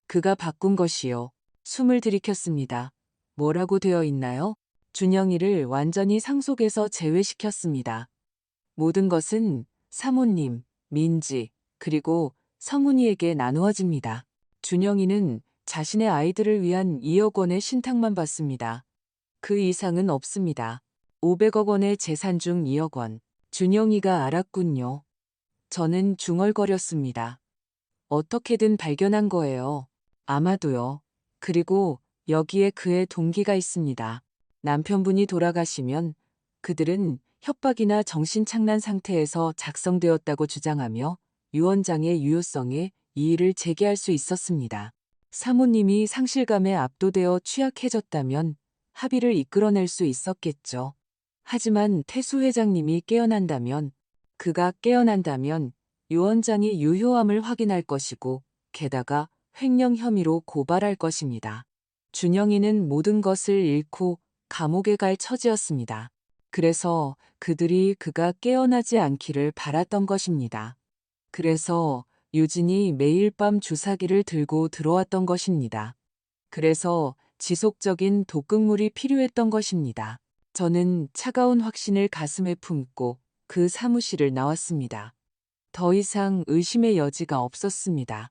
그가 바꾼 것이요. 숨을 들이켰습니다. 뭐라고 되어 있나요? 준영이를 완전히 상속에서 제외시켰습니다. 모든 것은 사모님, 민지, 그리고 성훈이에게 나누어집니다. 준영이는 자신의 아이들을 위한 2억 원의 신탁만 받습니다. 그 이상은 없습니다. 500억 원의 재산 중 2억 원. 준영이가 알았군요. 저는 중얼거렸습니다. 어떻게든 발견한 거예요. 아마도요. 그리고 여기에 그의 동기가 있습니다. 남편분이 돌아가시면 그들은 협박이나 정신착란 상태에서 작성되었다고 주장하며 유언장의 유효성에 이의를 제기할 수 있었습니다. 사모님이 상실감에 압도되어 취약해졌다면 합의를 이끌어낼 수 있었겠죠. 하지만 태수 회장님이 그가 깨어난다면 유 원장이 유효함을 확인할 것이고 게다가 횡령 혐의로 고발할 것입니다. 준영이는 모든 것을 잃고 감옥에 갈 처지였습니다. 그래서 그들이 그가 깨어나지 않기를 바랐던 것입니다. 그래서 유진이 매일 밤 주사기를 들고 들어왔던 것입니다. 그래서 지속적인 독극물이 필요했던 것입니다. 저는 차가운 확신을 가슴에 품고 그 사무실을 나왔습니다. 더 이상 의심의 여지가 없었습니다.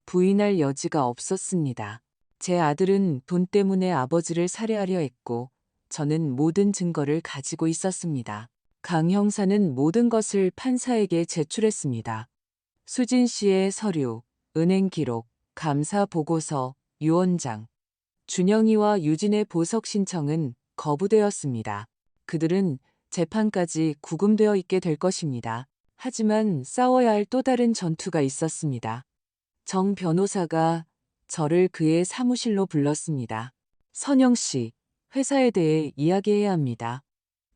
부인할 여지가 없었습니다. 제 아들은 돈 때문에 아버지를 살해하려 했고 저는 모든 증거를 가지고 있었습니다. 강 형사는 모든 것을 판사에게 제출했습니다. 수진 씨의 서류, 은행 기록, 감사 보고서, 유 원장, 준영이와 유진의 보석 신청은 거부되었습니다. 그들은 재판까지 구금되어 있게 될 것입니다. 하지만 싸워야 할 또 다른 전투가 있었습니다. 정 변호사가 저를 그의 사무실로 불렀습니다. 선영 씨, 회사에 대해 이야기해야 합니다.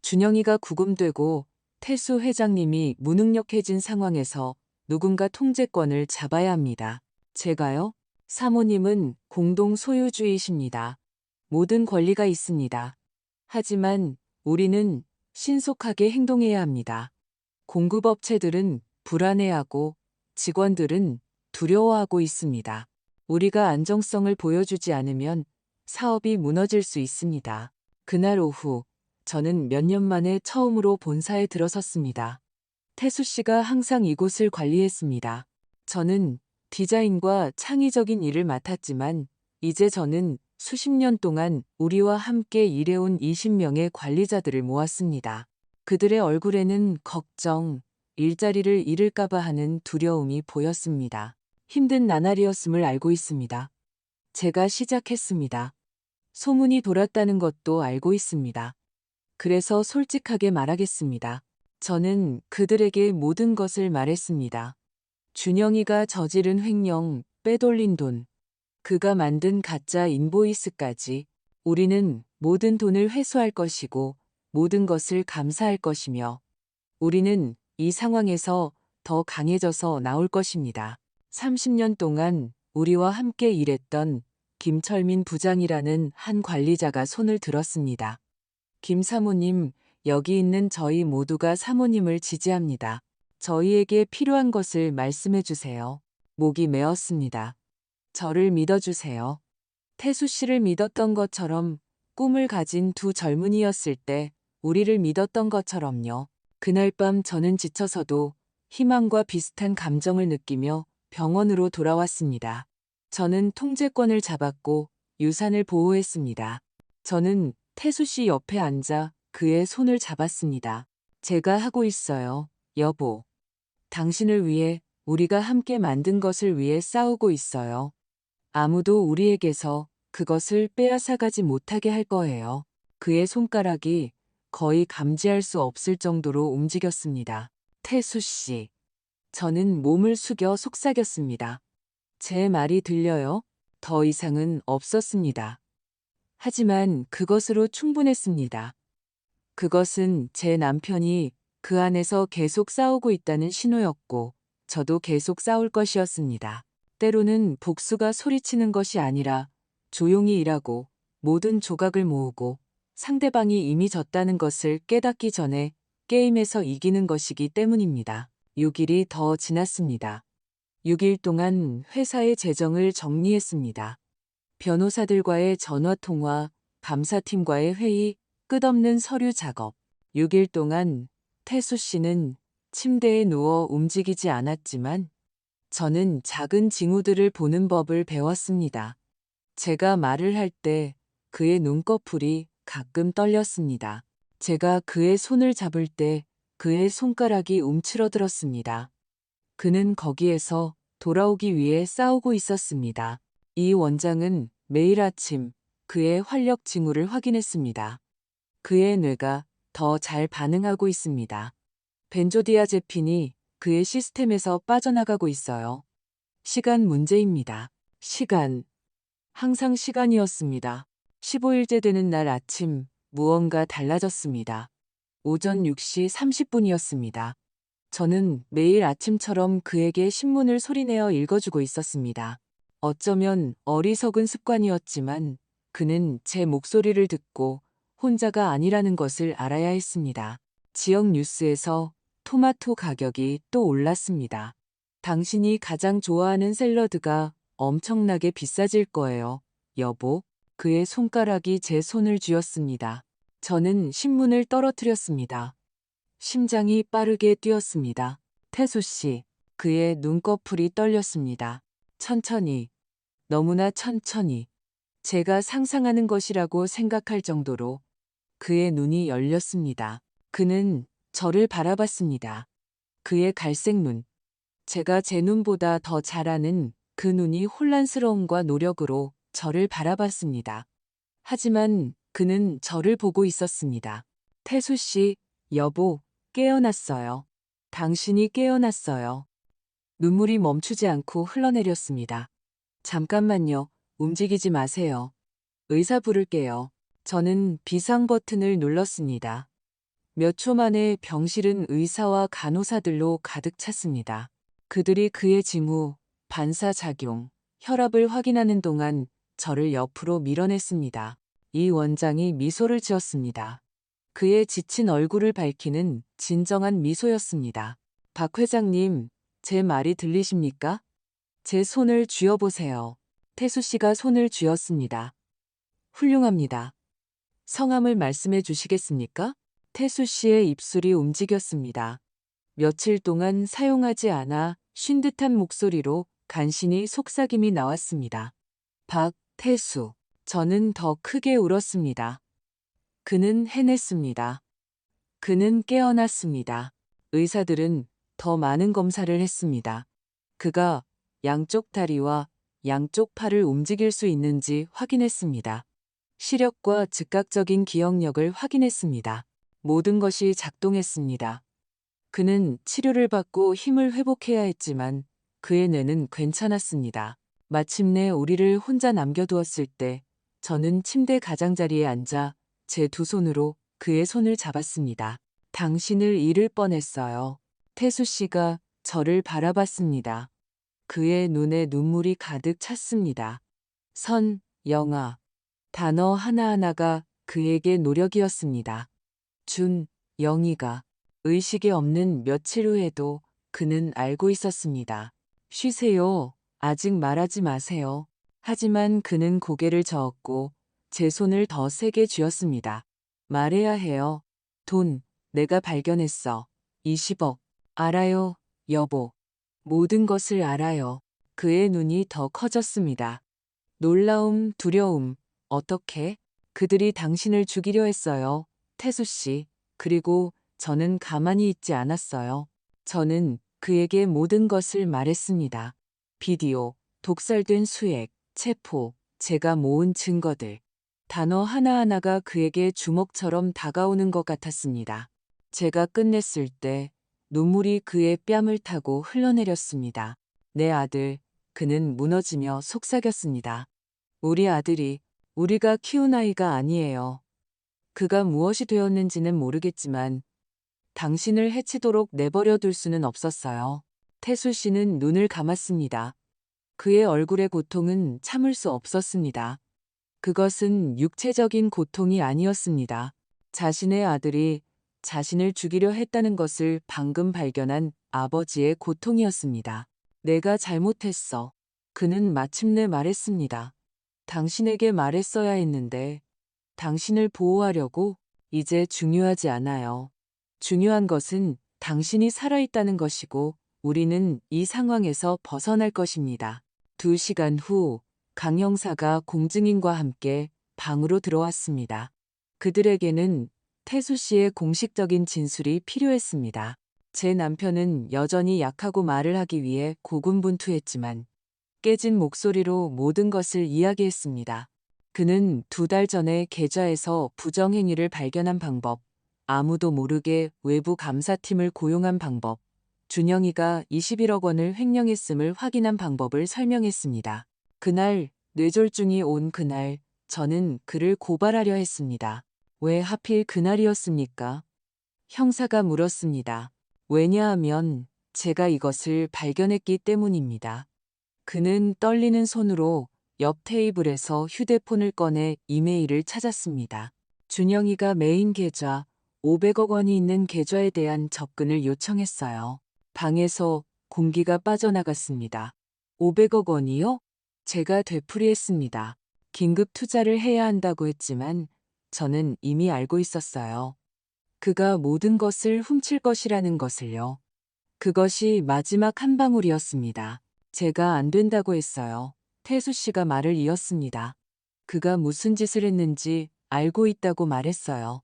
준영이가 구금되고 태수 회장님이 무능력해진 상황에서 누군가 통제권을 잡아야 합니다. 제가요? 사모님은 공동 소유주이십니다. 모든 권리가 있습니다. 하지만 우리는 신속하게 행동해야 합니다. 공급업체들은 불안해하고 직원들은 두려워하고 있습니다. 우리가 안정성을 보여주지 않으면 사업이 무너질 수 있습니다. 그날 오후 저는 몇 년 만에 처음으로 본사에 들어섰습니다. 태수 씨가 항상 이곳을 관리했습니다. 저는 디자인과 창의적인 일을 맡았지만 이제 저는 수십 년 동안 우리와 함께 일해온 20명의 관리자들을 모았습니다. 그들의 얼굴에는 걱정, 일자리를 잃을까봐 하는 두려움이 보였습니다. 힘든 나날이었음을 알고 있습니다. 제가 시작했습니다. 소문이 돌았다는 것도 알고 있습니다. 그래서 솔직하게 말하겠습니다. 저는 그들에게 모든 것을 말했습니다. 준영이가 저지른 횡령, 빼돌린 돈, 그가 만든 가짜 인보이스까지 우리는 모든 돈을 회수할 것이고 모든 것을 감사할 것이며 우리는 이 상황에서 더 강해져서 나올 것입니다. 30년 동안 우리와 함께 일했던 김철민 부장이라는 한 관리자가 손을 들었습니다. 김 사모님, 여기 있는 저희 모두가 사모님을 지지합니다. 저희에게 필요한 것을 말씀해 주세요. 목이 메었습니다. 저를 믿어주세요. 태수 씨를 믿었던 것처럼 꿈을 가진 두 젊은이였을 때 우리를 믿었던 것처럼요. 그날 밤 저는 지쳐서도 희망과 비슷한 감정을 느끼며 병원으로 돌아왔습니다. 저는 통제권을 잡았고 유산을 보호했습니다. 저는 태수 씨 옆에 앉아 그의 손을 잡았습니다. 제가 하고 있어요, 여보. 당신을 위해 우리가 함께 만든 것을 위해 싸우고 있어요. 아무도 우리에게서 그것을 빼앗아가지 못하게 할 거예요. 그의 손가락이 거의 감지할 수 없을 정도로 움직였습니다. 태수 씨. 저는 몸을 숙여 속삭였습니다. 제 말이 들려요? 더 이상은 없었습니다. 하지만 그것으로 충분했습니다. 그것은 제 남편이 그 안에서 계속 싸우고 있다는 신호였고 저도 계속 싸울 것이었습니다. 때로는 복수가 소리치는 것이 아니라 조용히 일하고 모든 조각을 모으고 상대방이 이미 졌다는 것을 깨닫기 전에 게임에서 이기는 것이기 때문입니다. 6일이 더 지났습니다. 6일 동안 회사의 재정을 정리했습니다. 변호사들과의 전화통화, 감사팀과의 회의, 끝없는 서류 작업. 6일 동안 태수 씨는 침대에 누워 움직이지 않았지만 저는 작은 징후들을 보는 법을 배웠습니다. 제가 말을 할 때 그의 눈꺼풀이 가끔 떨렸습니다. 제가 그의 손을 잡을 때 그의 손가락이 움츠러들었습니다. 그는 거기에서 돌아오기 위해 싸우고 있었습니다. 이 원장은 매일 아침 그의 활력 징후를 확인했습니다. 그의 뇌가 더 잘 반응하고 있습니다. 벤조디아제핀이 그의 시스템에서 빠져나가고 있어요. 시간 문제입니다. 시간. 항상 시간이었습니다. 15일째 되는 날 아침 무언가 달라졌습니다. 오전 6시 30분이었습니다. 저는 매일 아침처럼 그에게 신문을 소리내어 읽어주고 있었습니다. 어쩌면 어리석은 습관이었지만 그는 제 목소리를 듣고 혼자가 아니라는 것을 알아야 했습니다. 지역 뉴스에서 토마토 가격이 또 올랐습니다. 당신이 가장 좋아하는 샐러드가 엄청나게 비싸질 거예요, 여보. 그의 손가락이 제 손을 쥐었습니다. 저는 신문을 떨어뜨렸습니다. 심장이 빠르게 뛰었습니다. 태수 씨, 그의 눈꺼풀이 떨렸습니다. 천천히, 너무나 천천히, 제가 상상하는 것이라고 생각할 정도로 그의 눈이 열렸습니다. 그는 저를 바라봤습니다. 그의 갈색 눈, 제가 제 눈보다 더 잘 아는 그 눈이 혼란스러움과 노력으로 저를 바라봤습니다. 하지만 그는 저를 보고 있었습니다. 태수 씨, 여보, 깨어났어요. 당신이 깨어났어요. 눈물이 멈추지 않고 흘러내렸습니다. 잠깐만요. 움직이지 마세요. 의사 부를게요. 저는 비상 버튼을 눌렀습니다. 몇 초 만에 병실은 의사와 간호사들로 가득 찼습니다. 그들이 그의 징후, 반사작용, 혈압을 확인하는 동안 저를 옆으로 밀어냈습니다. 이 원장이 미소를 지었습니다. 그의 지친 얼굴을 밝히는 진정한 미소였습니다. 박 회장님, 제 말이 들리십니까? 제 손을 쥐어보세요. 태수 씨가 손을 쥐었습니다. 훌륭합니다. 성함을 말씀해 주시겠습니까? 태수 씨의 입술이 움직였습니다. 며칠 동안 사용하지 않아 쉰 듯한 목소리로 간신히 속삭임이 나왔습니다. 박태수. 저는 더 크게 울었습니다. 그는 해냈습니다. 그는 깨어났습니다. 의사들은 더 많은 검사를 했습니다. 그가 양쪽 다리와 양쪽 팔을 움직일 수 있는지 확인했습니다. 시력과 즉각적인 기억력을 확인했습니다. 모든 것이 작동했습니다. 그는 치료를 받고 힘을 회복해야 했지만 그의 뇌는 괜찮았습니다. 마침내 우리를 혼자 남겨두었을 때 저는 침대 가장자리에 앉아 제 두 손으로 그의 손을 잡았습니다. 당신을 잃을 뻔했어요. 태수 씨가 저를 바라봤습니다. 그의 눈에 눈물이 가득 찼습니다. 선, 영아. 단어 하나하나가 그에게 노력이었습니다. 준, 영희가. 의식이 없는 며칠 후에도 그는 알고 있었습니다. 쉬세요. 아직 말하지 마세요. 하지만 그는 고개를 저었고 제 손을 더 세게 쥐었습니다. 말해야 해요. 돈, 내가 발견했어. 20억. 알아요, 여보. 모든 것을 알아요. 그의 눈이 더 커졌습니다. 놀라움, 두려움. 어떻게? 그들이 당신을 죽이려 했어요. 태수 씨. 그리고 저는 가만히 있지 않았어요. 저는 그에게 모든 것을 말했습니다. 비디오, 독살된 수액, 체포, 제가 모은 증거들. 단어 하나하나가 그에게 주먹처럼 다가오는 것 같았습니다. 제가 끝냈을 때 눈물이 그의 뺨을 타고 흘러내렸습니다. 내 아들, 그는 무너지며 속삭였습니다. 우리 아들이 우리가 키운 아이가 아니에요. 그가 무엇이 되었는지는 모르겠지만 당신을 해치도록 내버려 둘 수는 없었어요. 태수 씨는 눈을 감았습니다. 그의 얼굴의 고통은 참을 수 없었습니다. 그것은 육체적인 고통이 아니었습니다. 자신의 아들이 자신을 죽이려 했다는 것을 방금 발견한 아버지의 고통이었습니다. 내가 잘못했어. 그는 마침내 말했습니다. 당신에게 말했어야 했는데 당신을 보호하려고 이제 중요하지 않아요. 중요한 것은 당신이 살아있다는 것이고 우리는 이 상황에서 벗어날 것입니다. 2시간 후 강 형사가 공증인과 함께 방으로 들어왔습니다. 그들에게는 태수 씨의 공식적인 진술이 필요했습니다. 제 남편은 여전히 약하고 말을 하기 위해 고군분투했지만 깨진 목소리로 모든 것을 이야기했습니다. 그는 2달 전에 계좌에서 부정행위를 발견한 방법, 아무도 모르게 외부 감사팀을 고용한 방법, 준영이가 21억 원을 횡령했음을 확인한 방법을 설명했습니다. 그날, 뇌졸중이 온 그날, 저는 그를 고발하려 했습니다. 왜 하필 그날이었습니까? 형사가 물었습니다. 왜냐하면 제가 이것을 발견했기 때문입니다. 그는 떨리는 손으로 옆 테이블에서 휴대폰을 꺼내 이메일을 찾았습니다. 준영이가 메인 계좌 500억 원이 있는 계좌에 대한 접근을 요청했어요. 방에서 공기가 빠져나갔습니다. 500억 원이요? 제가 되풀이했습니다. 긴급 투자를 해야 한다고 했지만 저는 이미 알고 있었어요. 그가 모든 것을 훔칠 것이라는 것을요. 그것이 마지막 한 방울이었습니다. 제가 안 된다고 했어요. 태수 씨가 말을 이었습니다. 그가 무슨 짓을 했는지 알고 있다고 말했어요.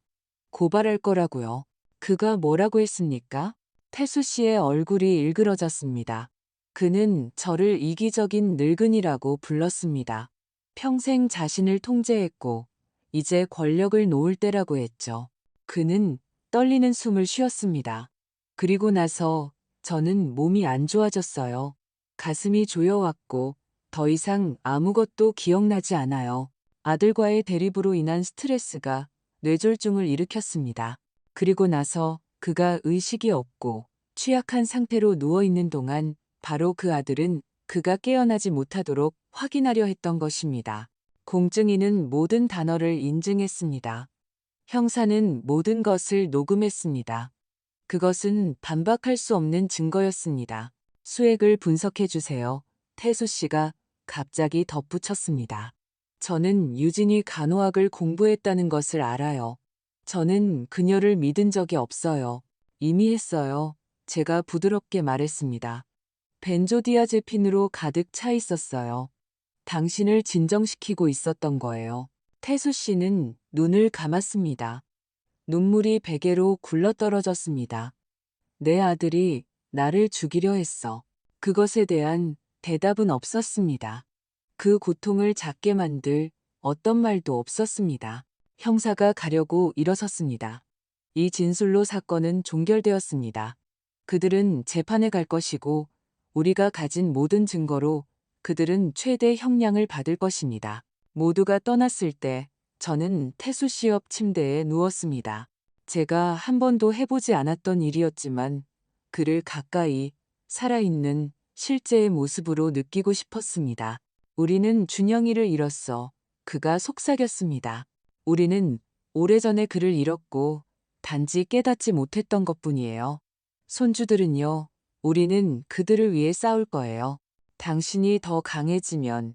고발할 거라고요. 그가 뭐라고 했습니까? 태수 씨의 얼굴이 일그러졌습니다. 그는 저를 이기적인 늙은이라고 불렀습니다. 평생 자신을 통제했고 이제 권력을 놓을 때라고 했죠. 그는 떨리는 숨을 쉬었습니다. 그리고 나서 저는 몸이 안 좋아졌어요. 가슴이 조여왔고 더 이상 아무것도 기억나지 않아요. 아들과의 대립으로 인한 스트레스가 뇌졸중을 일으켰습니다. 그리고 나서 그가 의식이 없고 취약한 상태로 누워있는 동안 바로 그 아들은 그가 깨어나지 못하도록 확인하려 했던 것입니다. 공증인은 모든 단어를 인증했습니다. 형사는 모든 것을 녹음했습니다. 그것은 반박할 수 없는 증거였습니다. 수액을 분석해 주세요. 태수 씨가 갑자기 덧붙였습니다. 저는 유진이 간호학을 공부했다는 것을 알아요. 저는 그녀를 믿은 적이 없어요. 이미 했어요. 제가 부드럽게 말했습니다. 벤조디아제핀으로 가득 차 있었어요. 당신을 진정시키고 있었던 거예요. 태수 씨는 눈을 감았습니다. 눈물이 베개로 굴러떨어졌습니다. 내 아들이 나를 죽이려 했어. 그것에 대한 대답은 없었습니다. 그 고통을 작게 만들 어떤 말도 없었습니다. 형사가 가려고 일어섰습니다. 이 진술로 사건은 종결되었습니다. 그들은 재판에 갈 것이고 우리가 가진 모든 증거로 그들은 최대 형량을 받을 것입니다. 모두가 떠났을 때 저는 태수 씨 옆 침대에 누웠습니다. 제가 한 번도 해보지 않았던 일이었지만 그를 가까이 살아있는 실제의 모습으로 느끼고 싶었습니다. 우리는 준영이를 잃었어. 그가 속삭였습니다. 우리는 오래전에 그를 잃었고 단지 깨닫지 못했던 것뿐이에요. 손주들은요, 우리는 그들을 위해 싸울 거예요. 당신이 더 강해지면,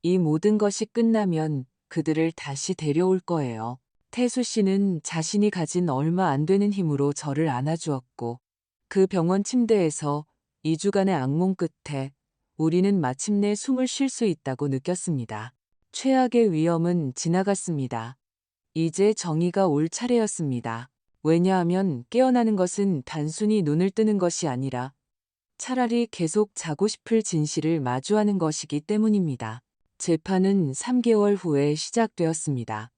이 모든 것이 끝나면 그들을 다시 데려올 거예요. 태수 씨는 자신이 가진 얼마 안 되는 힘으로 저를 안아주었고, 그 병원 침대에서 2주간의 악몽 끝에 우리는 마침내 숨을 쉴 수 있다고 느꼈습니다. 최악의 위험은 지나갔습니다. 이제 정의가 올 차례였습니다. 왜냐하면 깨어나는 것은 단순히 눈을 뜨는 것이 아니라 차라리 계속 자고 싶을 진실을 마주하는 것이기 때문입니다. 재판은 3개월 후에 시작되었습니다.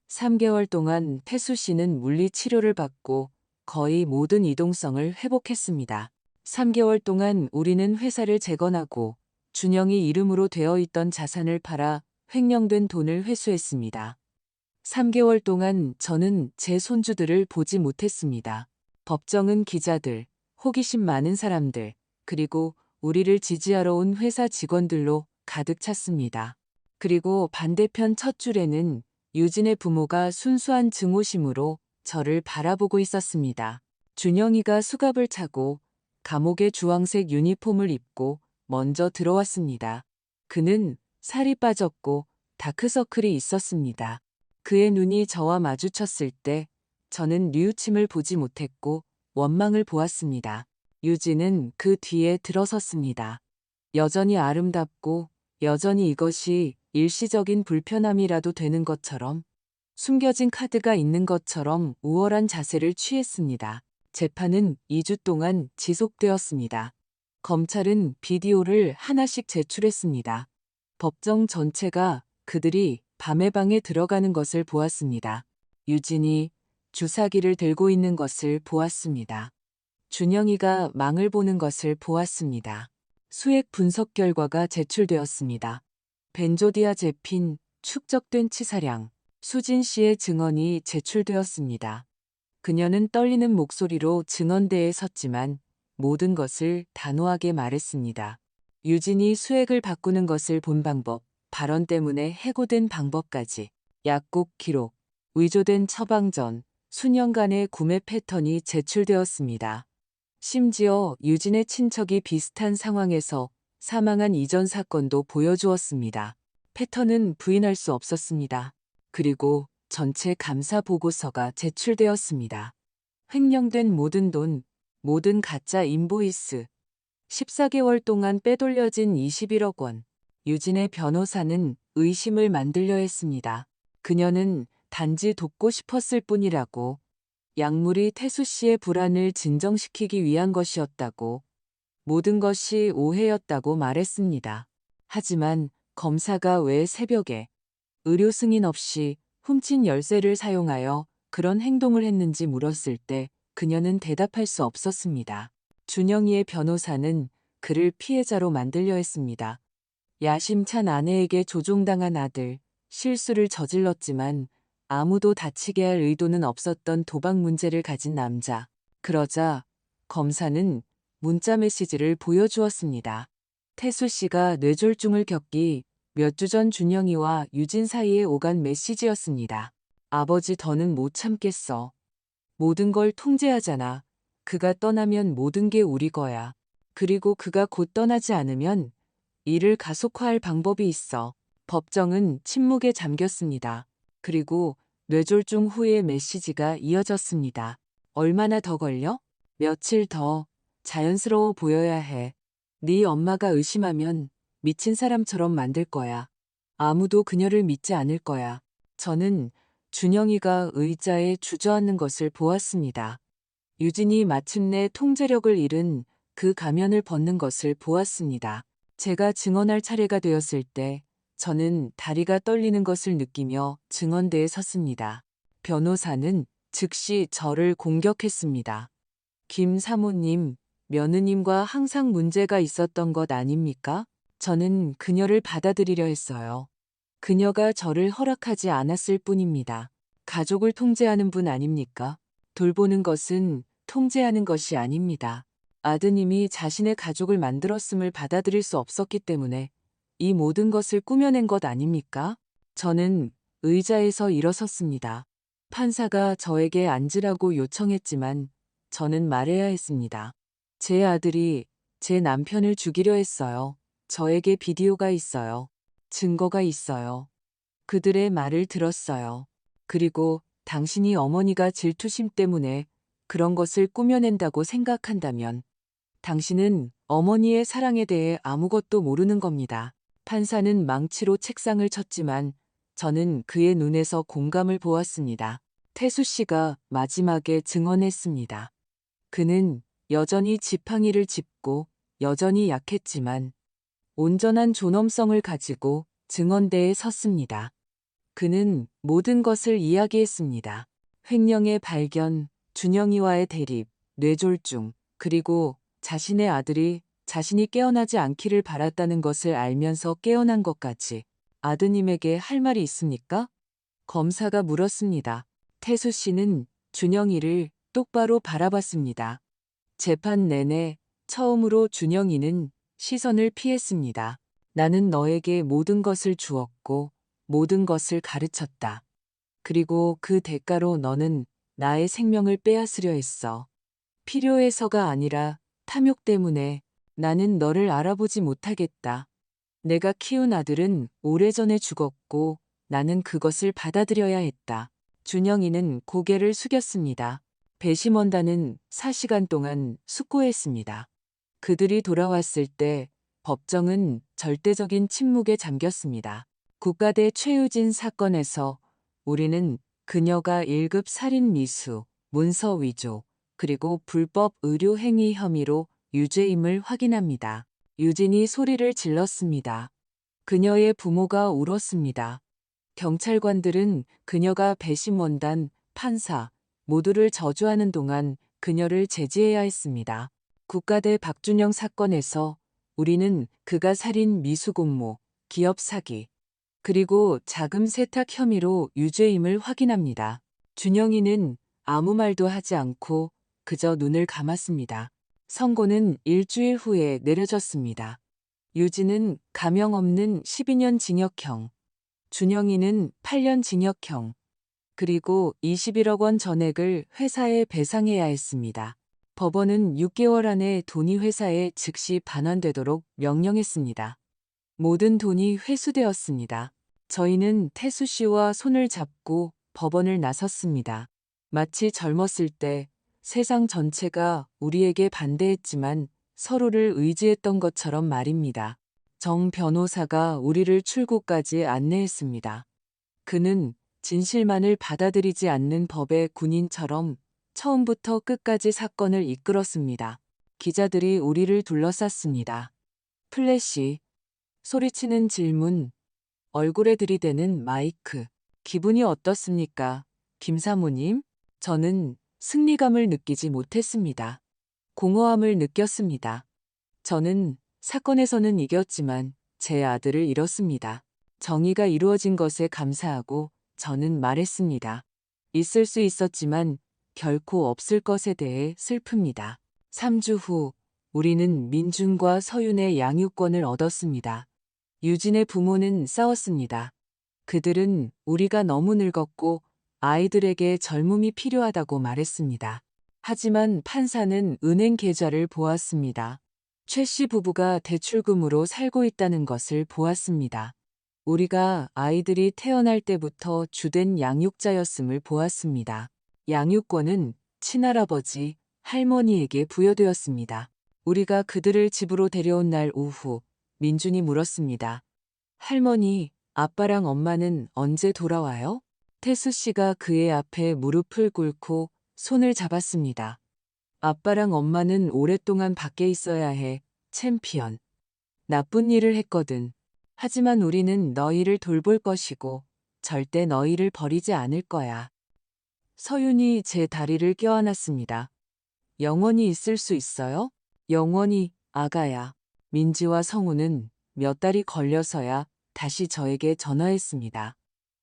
3개월 동안 태수 씨는 물리 치료를 받고 거의 모든 이동성을 회복했습니다. 3개월 동안 우리는 회사를 재건하고 준영이 이름으로 되어 있던 자산을 팔아 횡령된 돈을 회수했습니다. 3개월 동안 저는 제 손주들을 보지 못했습니다. 법정은 기자들, 호기심 많은 사람들, 그리고 우리를 지지하러 온 회사 직원들로 가득 찼습니다. 그리고 반대편 첫 줄에는 유진의 부모가 순수한 증오심으로 저를 바라보고 있었습니다. 준영이가 수갑을 차고 감옥의 주황색 유니폼을 입고 먼저 들어왔습니다. 그는 살이 빠졌고 다크서클이 있었습니다. 그의 눈이 저와 마주쳤을 때 저는 뉘우침을 보지 못했고 원망을 보았습니다. 유진은 그 뒤에 들어섰습니다. 여전히 아름답고 여전히 이것이 일시적인 불편함이라도 되는 것처럼 숨겨진 카드가 있는 것처럼 우월한 자세를 취했습니다. 재판은 2주 동안 지속되었습니다. 검찰은 비디오를 하나씩 제출했습니다. 법정 전체가 그들이 밤의 방에 들어가는 것을 보았습니다. 유진이 주사기를 들고 있는 것을 보았습니다. 준영이가 망을 보는 것을 보았습니다. 수액 분석 결과가 제출되었습니다. 벤조디아제핀 축적된 치사량, 수진 씨의 증언이 제출되었습니다. 그녀는 떨리는 목소리로 증언대에 섰지만 모든 것을 단호하게 말했습니다. 유진이 수액을 바꾸는 것을 본 방법, 발언 때문에 해고된 방법까지, 약국 기록, 위조된 처방전, 수년간의 구매 패턴이 제출되었습니다. 심지어 유진의 친척이 비슷한 상황에서 사망한 이전 사건도 보여주었습니다. 패턴은 부인할 수 없었습니다. 그리고 전체 감사 보고서가 제출되었습니다. 횡령된 모든 돈, 모든 가짜 인보이스, 14개월 동안 빼돌려진 21억 원. 유진의 변호사는 의심을 만들려 했습니다. 그녀는 단지 돕고 싶었을 뿐이라고, 약물이 태수 씨의 불안을 진정시키기 위한 것이었다고, 모든 것이 오해였다고 말했습니다. 하지만 검사가 왜 새벽에 의료 승인 없이 훔친 열쇠를 사용하여 그런 행동을 했는지 물었을 때 그녀는 대답할 수 없었습니다. 준영이의 변호사는 그를 피해자로 만들려 했습니다. 야심찬 아내에게 조종당한 아들, 실수를 저질렀지만 아무도 다치게 할 의도는 없었던 도박 문제를 가진 남자. 그러자 검사는 문자 메시지를 보여주었습니다. 태수 씨가 뇌졸중을 겪기 몇 주 전 준영이와 유진 사이에 오간 메시지였습니다. 아버지 더는 못 참겠어. 모든 걸 통제하잖아. 그가 떠나면 모든 게 우리 거야. 그리고 그가 곧 떠나지 않으면 일을 가속화할 방법이 있어. 법정은 침묵에 잠겼습니다. 그리고 뇌졸중 후의 메시지가 이어졌습니다. 얼마나 더 걸려? 며칠 더. 자연스러워 보여야 해. 네 엄마가 의심하면 미친 사람처럼 만들 거야. 아무도 그녀를 믿지 않을 거야. 저는 준영이가 의자에 주저앉는 것을 보았습니다. 유진이 마침내 통제력을 잃은 그 가면을 벗는 것을 보았습니다. 제가 증언할 차례가 되었을 때 저는 다리가 떨리는 것을 느끼며 증언대에 섰습니다. 변호사는 즉시 저를 공격했습니다. 김 사모님, 며느님과 항상 문제가 있었던 것 아닙니까? 저는 그녀를 받아들이려 했어요. 그녀가 저를 허락하지 않았을 뿐입니다. 가족을 통제하는 분 아닙니까? 돌보는 것은 통제하는 것이 아닙니다. 아드님이 자신의 가족을 만들었음을 받아들일 수 없었기 때문에 이 모든 것을 꾸며낸 것 아닙니까? 저는 의자에서 일어섰습니다. 판사가 저에게 앉으라고 요청했지만 저는 말해야 했습니다. 제 아들이 제 남편을 죽이려 했어요. 저에게 비디오가 있어요. 증거가 있어요. 그들의 말을 들었어요. 그리고 당신이 어머니가 질투심 때문에 그런 것을 꾸며낸다고 생각한다면 당신은 어머니의 사랑에 대해 아무것도 모르는 겁니다. 판사는 망치로 책상을 쳤지만 저는 그의 눈에서 공감을 보았습니다. 태수 씨가 마지막에 증언했습니다. 그는 여전히 지팡이를 짚고 여전히 약했지만 온전한 존엄성을 가지고 증언대에 섰습니다. 그는 모든 것을 이야기했습니다. 횡령의 발견, 준영이와의 대립, 뇌졸중, 그리고 자신의 아들이 자신이 깨어나지 않기를 바랐다는 것을 알면서 깨어난 것까지. 아드님에게 할 말이 있습니까? 검사가 물었습니다. 태수 씨는 준영이를 똑바로 바라봤습니다. 재판 내내 처음으로 준영이는 시선을 피했습니다. 나는 너에게 모든 것을 주었고 모든 것을 가르쳤다. 그리고 그 대가로 너는 나의 생명을 빼앗으려 했어. 필요해서가 아니라 탐욕 때문에 나는 너를 알아보지 못하겠다. 내가 키운 아들은 오래전에 죽었고 나는 그것을 받아들여야 했다. 준영이는 고개를 숙였습니다. 배심원단은 4시간 동안 숙고했습니다. 그들이 돌아왔을 때 법정은 절대적인 침묵에 잠겼습니다. 국가대 최유진 사건에서 우리는 그녀가 1급 살인 미수, 문서 위조, 그리고 불법 의료 행위 혐의로 유죄임을 확인합니다. 유진이 소리를 질렀습니다. 그녀의 부모가 울었습니다. 경찰관들은 그녀가 배심원단, 판사, 모두를 저주하는 동안 그녀를 제지해야 했습니다. 국가대 박준영 사건에서 우리는 그가 살인 미수공모, 기업 사기, 그리고 자금 세탁 혐의로 유죄임을 확인합니다. 준영이는 아무 말도 하지 않고 그저 눈을 감았습니다. 선고는 일주일 후에 내려졌습니다. 유진은 감형 없는 12년 징역형, 준영이는 8년 징역형, 그리고 21억 원 전액을 회사에 배상해야 했습니다. 법원은 6개월 안에 돈이 회사에 즉시 반환되도록 명령했습니다. 모든 돈이 회수되었습니다. 저희는 태수 씨와 손을 잡고 법원을 나섰습니다. 마치 젊었을 때 세상 전체가 우리에게 반대했지만 서로를 의지했던 것처럼 말입니다. 정 변호사가 우리를 출구까지 안내했습니다. 그는 진실만을 받아들이지 않는 법의 군인처럼 처음부터 끝까지 사건을 이끌었습니다. 기자들이 우리를 둘러쌌습니다. 플래시, 소리치는 질문, 얼굴에 들이대는 마이크. 기분이 어떻습니까? 김 사모님? 저는 승리감을 느끼지 못했습니다. 공허함을 느꼈습니다. 저는 사건에서는 이겼지만 제 아들을 잃었습니다. 정의가 이루어진 것에 감사하고 저는 말했습니다. 있을 수 있었지만 결코 없을 것에 대해 슬픕니다. 3주 후 우리는 민준과 서윤의 양육권을 얻었습니다. 유진의 부모는 싸웠습니다. 그들은 우리가 너무 늙었고 아이들에게 젊음이 필요하다고 말했습니다. 하지만 판사는 은행 계좌를 보았습니다. 최 씨 부부가 대출금으로 살고 있다는 것을 보았습니다. 우리가 아이들이 태어날 때부터 주된 양육자였음을 보았습니다. 양육권은 친할아버지, 할머니에게 부여되었습니다. 우리가 그들을 집으로 데려온 날 오후, 민준이 물었습니다. 할머니, 아빠랑 엄마는 언제 돌아와요? 태수 씨가 그의 앞에 무릎을 꿇고 손을 잡았습니다. 아빠랑 엄마는 오랫동안 밖에 있어야 해, 챔피언. 나쁜 일을 했거든. 하지만 우리는 너희를 돌볼 것이고 절대 너희를 버리지 않을 거야. 서윤이 제 다리를 껴안았습니다. 영원히 있을 수 있어요? 영원히, 아가야. 민지와 성우는 몇 달이 걸려서야 다시 저에게 전화했습니다.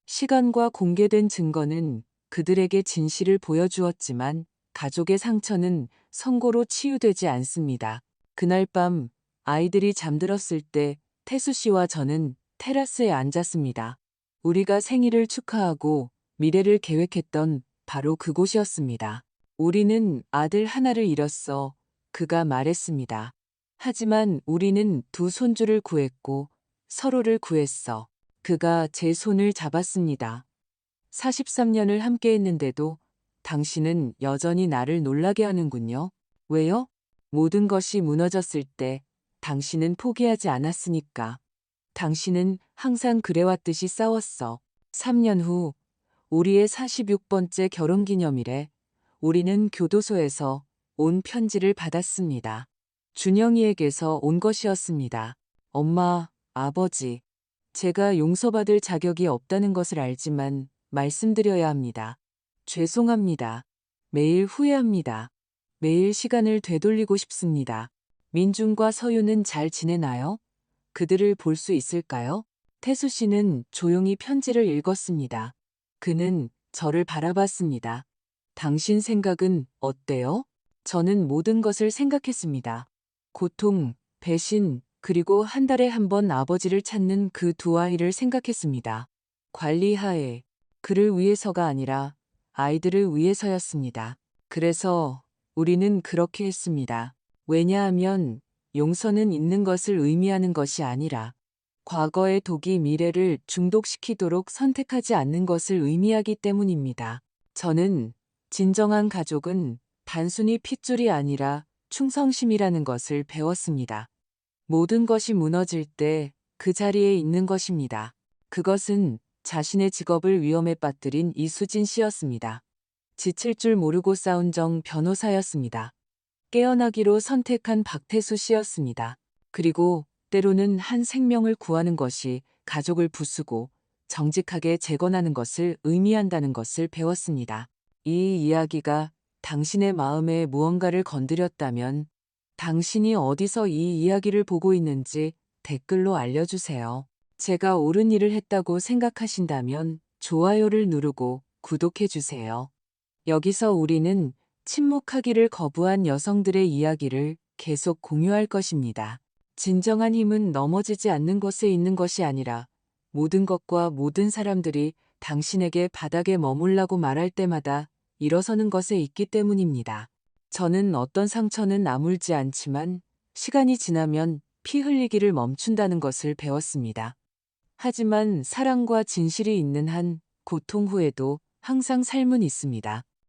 시간과 공개된 증거는 그들에게 진실을 보여주었지만 가족의 상처는 선고로 치유되지 않습니다. 그날 밤 아이들이 잠들었을 때 태수 씨와 저는 테라스에 앉았습니다. 우리가 생일을 축하하고 미래를 계획했던 바로 그곳이었습니다. 우리는 아들 하나를 잃었어. 그가 말했습니다. 하지만 우리는 두 손주를 구했고 서로를 구했어. 그가 제 손을 잡았습니다. 43년을 함께 했는데도 당신은 여전히 나를 놀라게 하는군요. 왜요? 모든 것이 무너졌을 때 당신은 포기하지 않았으니까. 당신은 항상 그래왔듯이 싸웠어. 3년 후 우리의 46번째 결혼기념일에 우리는 교도소에서 온 편지를 받았습니다. 준영이에게서 온 것이었습니다. 엄마, 아버지, 제가 용서받을 자격이 없다는 것을 알지만 말씀드려야 합니다. 죄송합니다. 매일 후회합니다. 매일 시간을 되돌리고 싶습니다. 민준과 서윤은 잘 지내나요? 그들을 볼 수 있을까요? 태수 씨는 조용히 편지를 읽었습니다. 그는 저를 바라봤습니다. 당신 생각은 어때요? 저는 모든 것을 생각했습니다. 고통, 배신, 그리고 한 달에 한 번 아버지를 찾는 그 두 아이를 생각했습니다. 관리하에 그를 위해서가 아니라 아이들을 위해서였습니다. 그래서 우리는 그렇게 했습니다. 왜냐하면 용서는 있는 것을 의미하는 것이 아니라 과거의 독이 미래를 중독시키도록 선택하지 않는 것을 의미하기 때문입니다. 저는 진정한 가족은 단순히 핏줄이 아니라 충성심이라는 것을 배웠습니다. 모든 것이 무너질 때 그 자리에 있는 것입니다. 그것은 자신의 직업을 위험에 빠뜨린 이수진 씨였습니다. 지칠 줄 모르고 싸운 정 변호사였습니다. 깨어나기로 선택한 박태수 씨였습니다. 그리고 때로는 한 생명을 구하는 것이 가족을 부수고 정직하게 재건하는 것을 의미한다는 것을 배웠습니다. 이 이야기가 당신의 마음에 무언가를 건드렸다면 당신이 어디서 이 이야기를 보고 있는지 댓글로 알려주세요. 제가 옳은 일을 했다고 생각하신다면 좋아요를 누르고 구독해주세요. 여기서 우리는 침묵하기를 거부한 여성들의 이야기를 계속 공유할 것입니다. 진정한 힘은 넘어지지 않는 것에 있는 것이 아니라 모든 것과 모든 사람들이 당신에게 바닥에 머물라고 말할 때마다 일어서는 것에 있기 때문입니다. 저는 어떤 상처는 아물지 않지만 시간이 지나면 피 흘리기를 멈춘다는 것을 배웠습니다. 하지만 사랑과 진실이 있는 한 고통 후에도 항상 삶은 있습니다.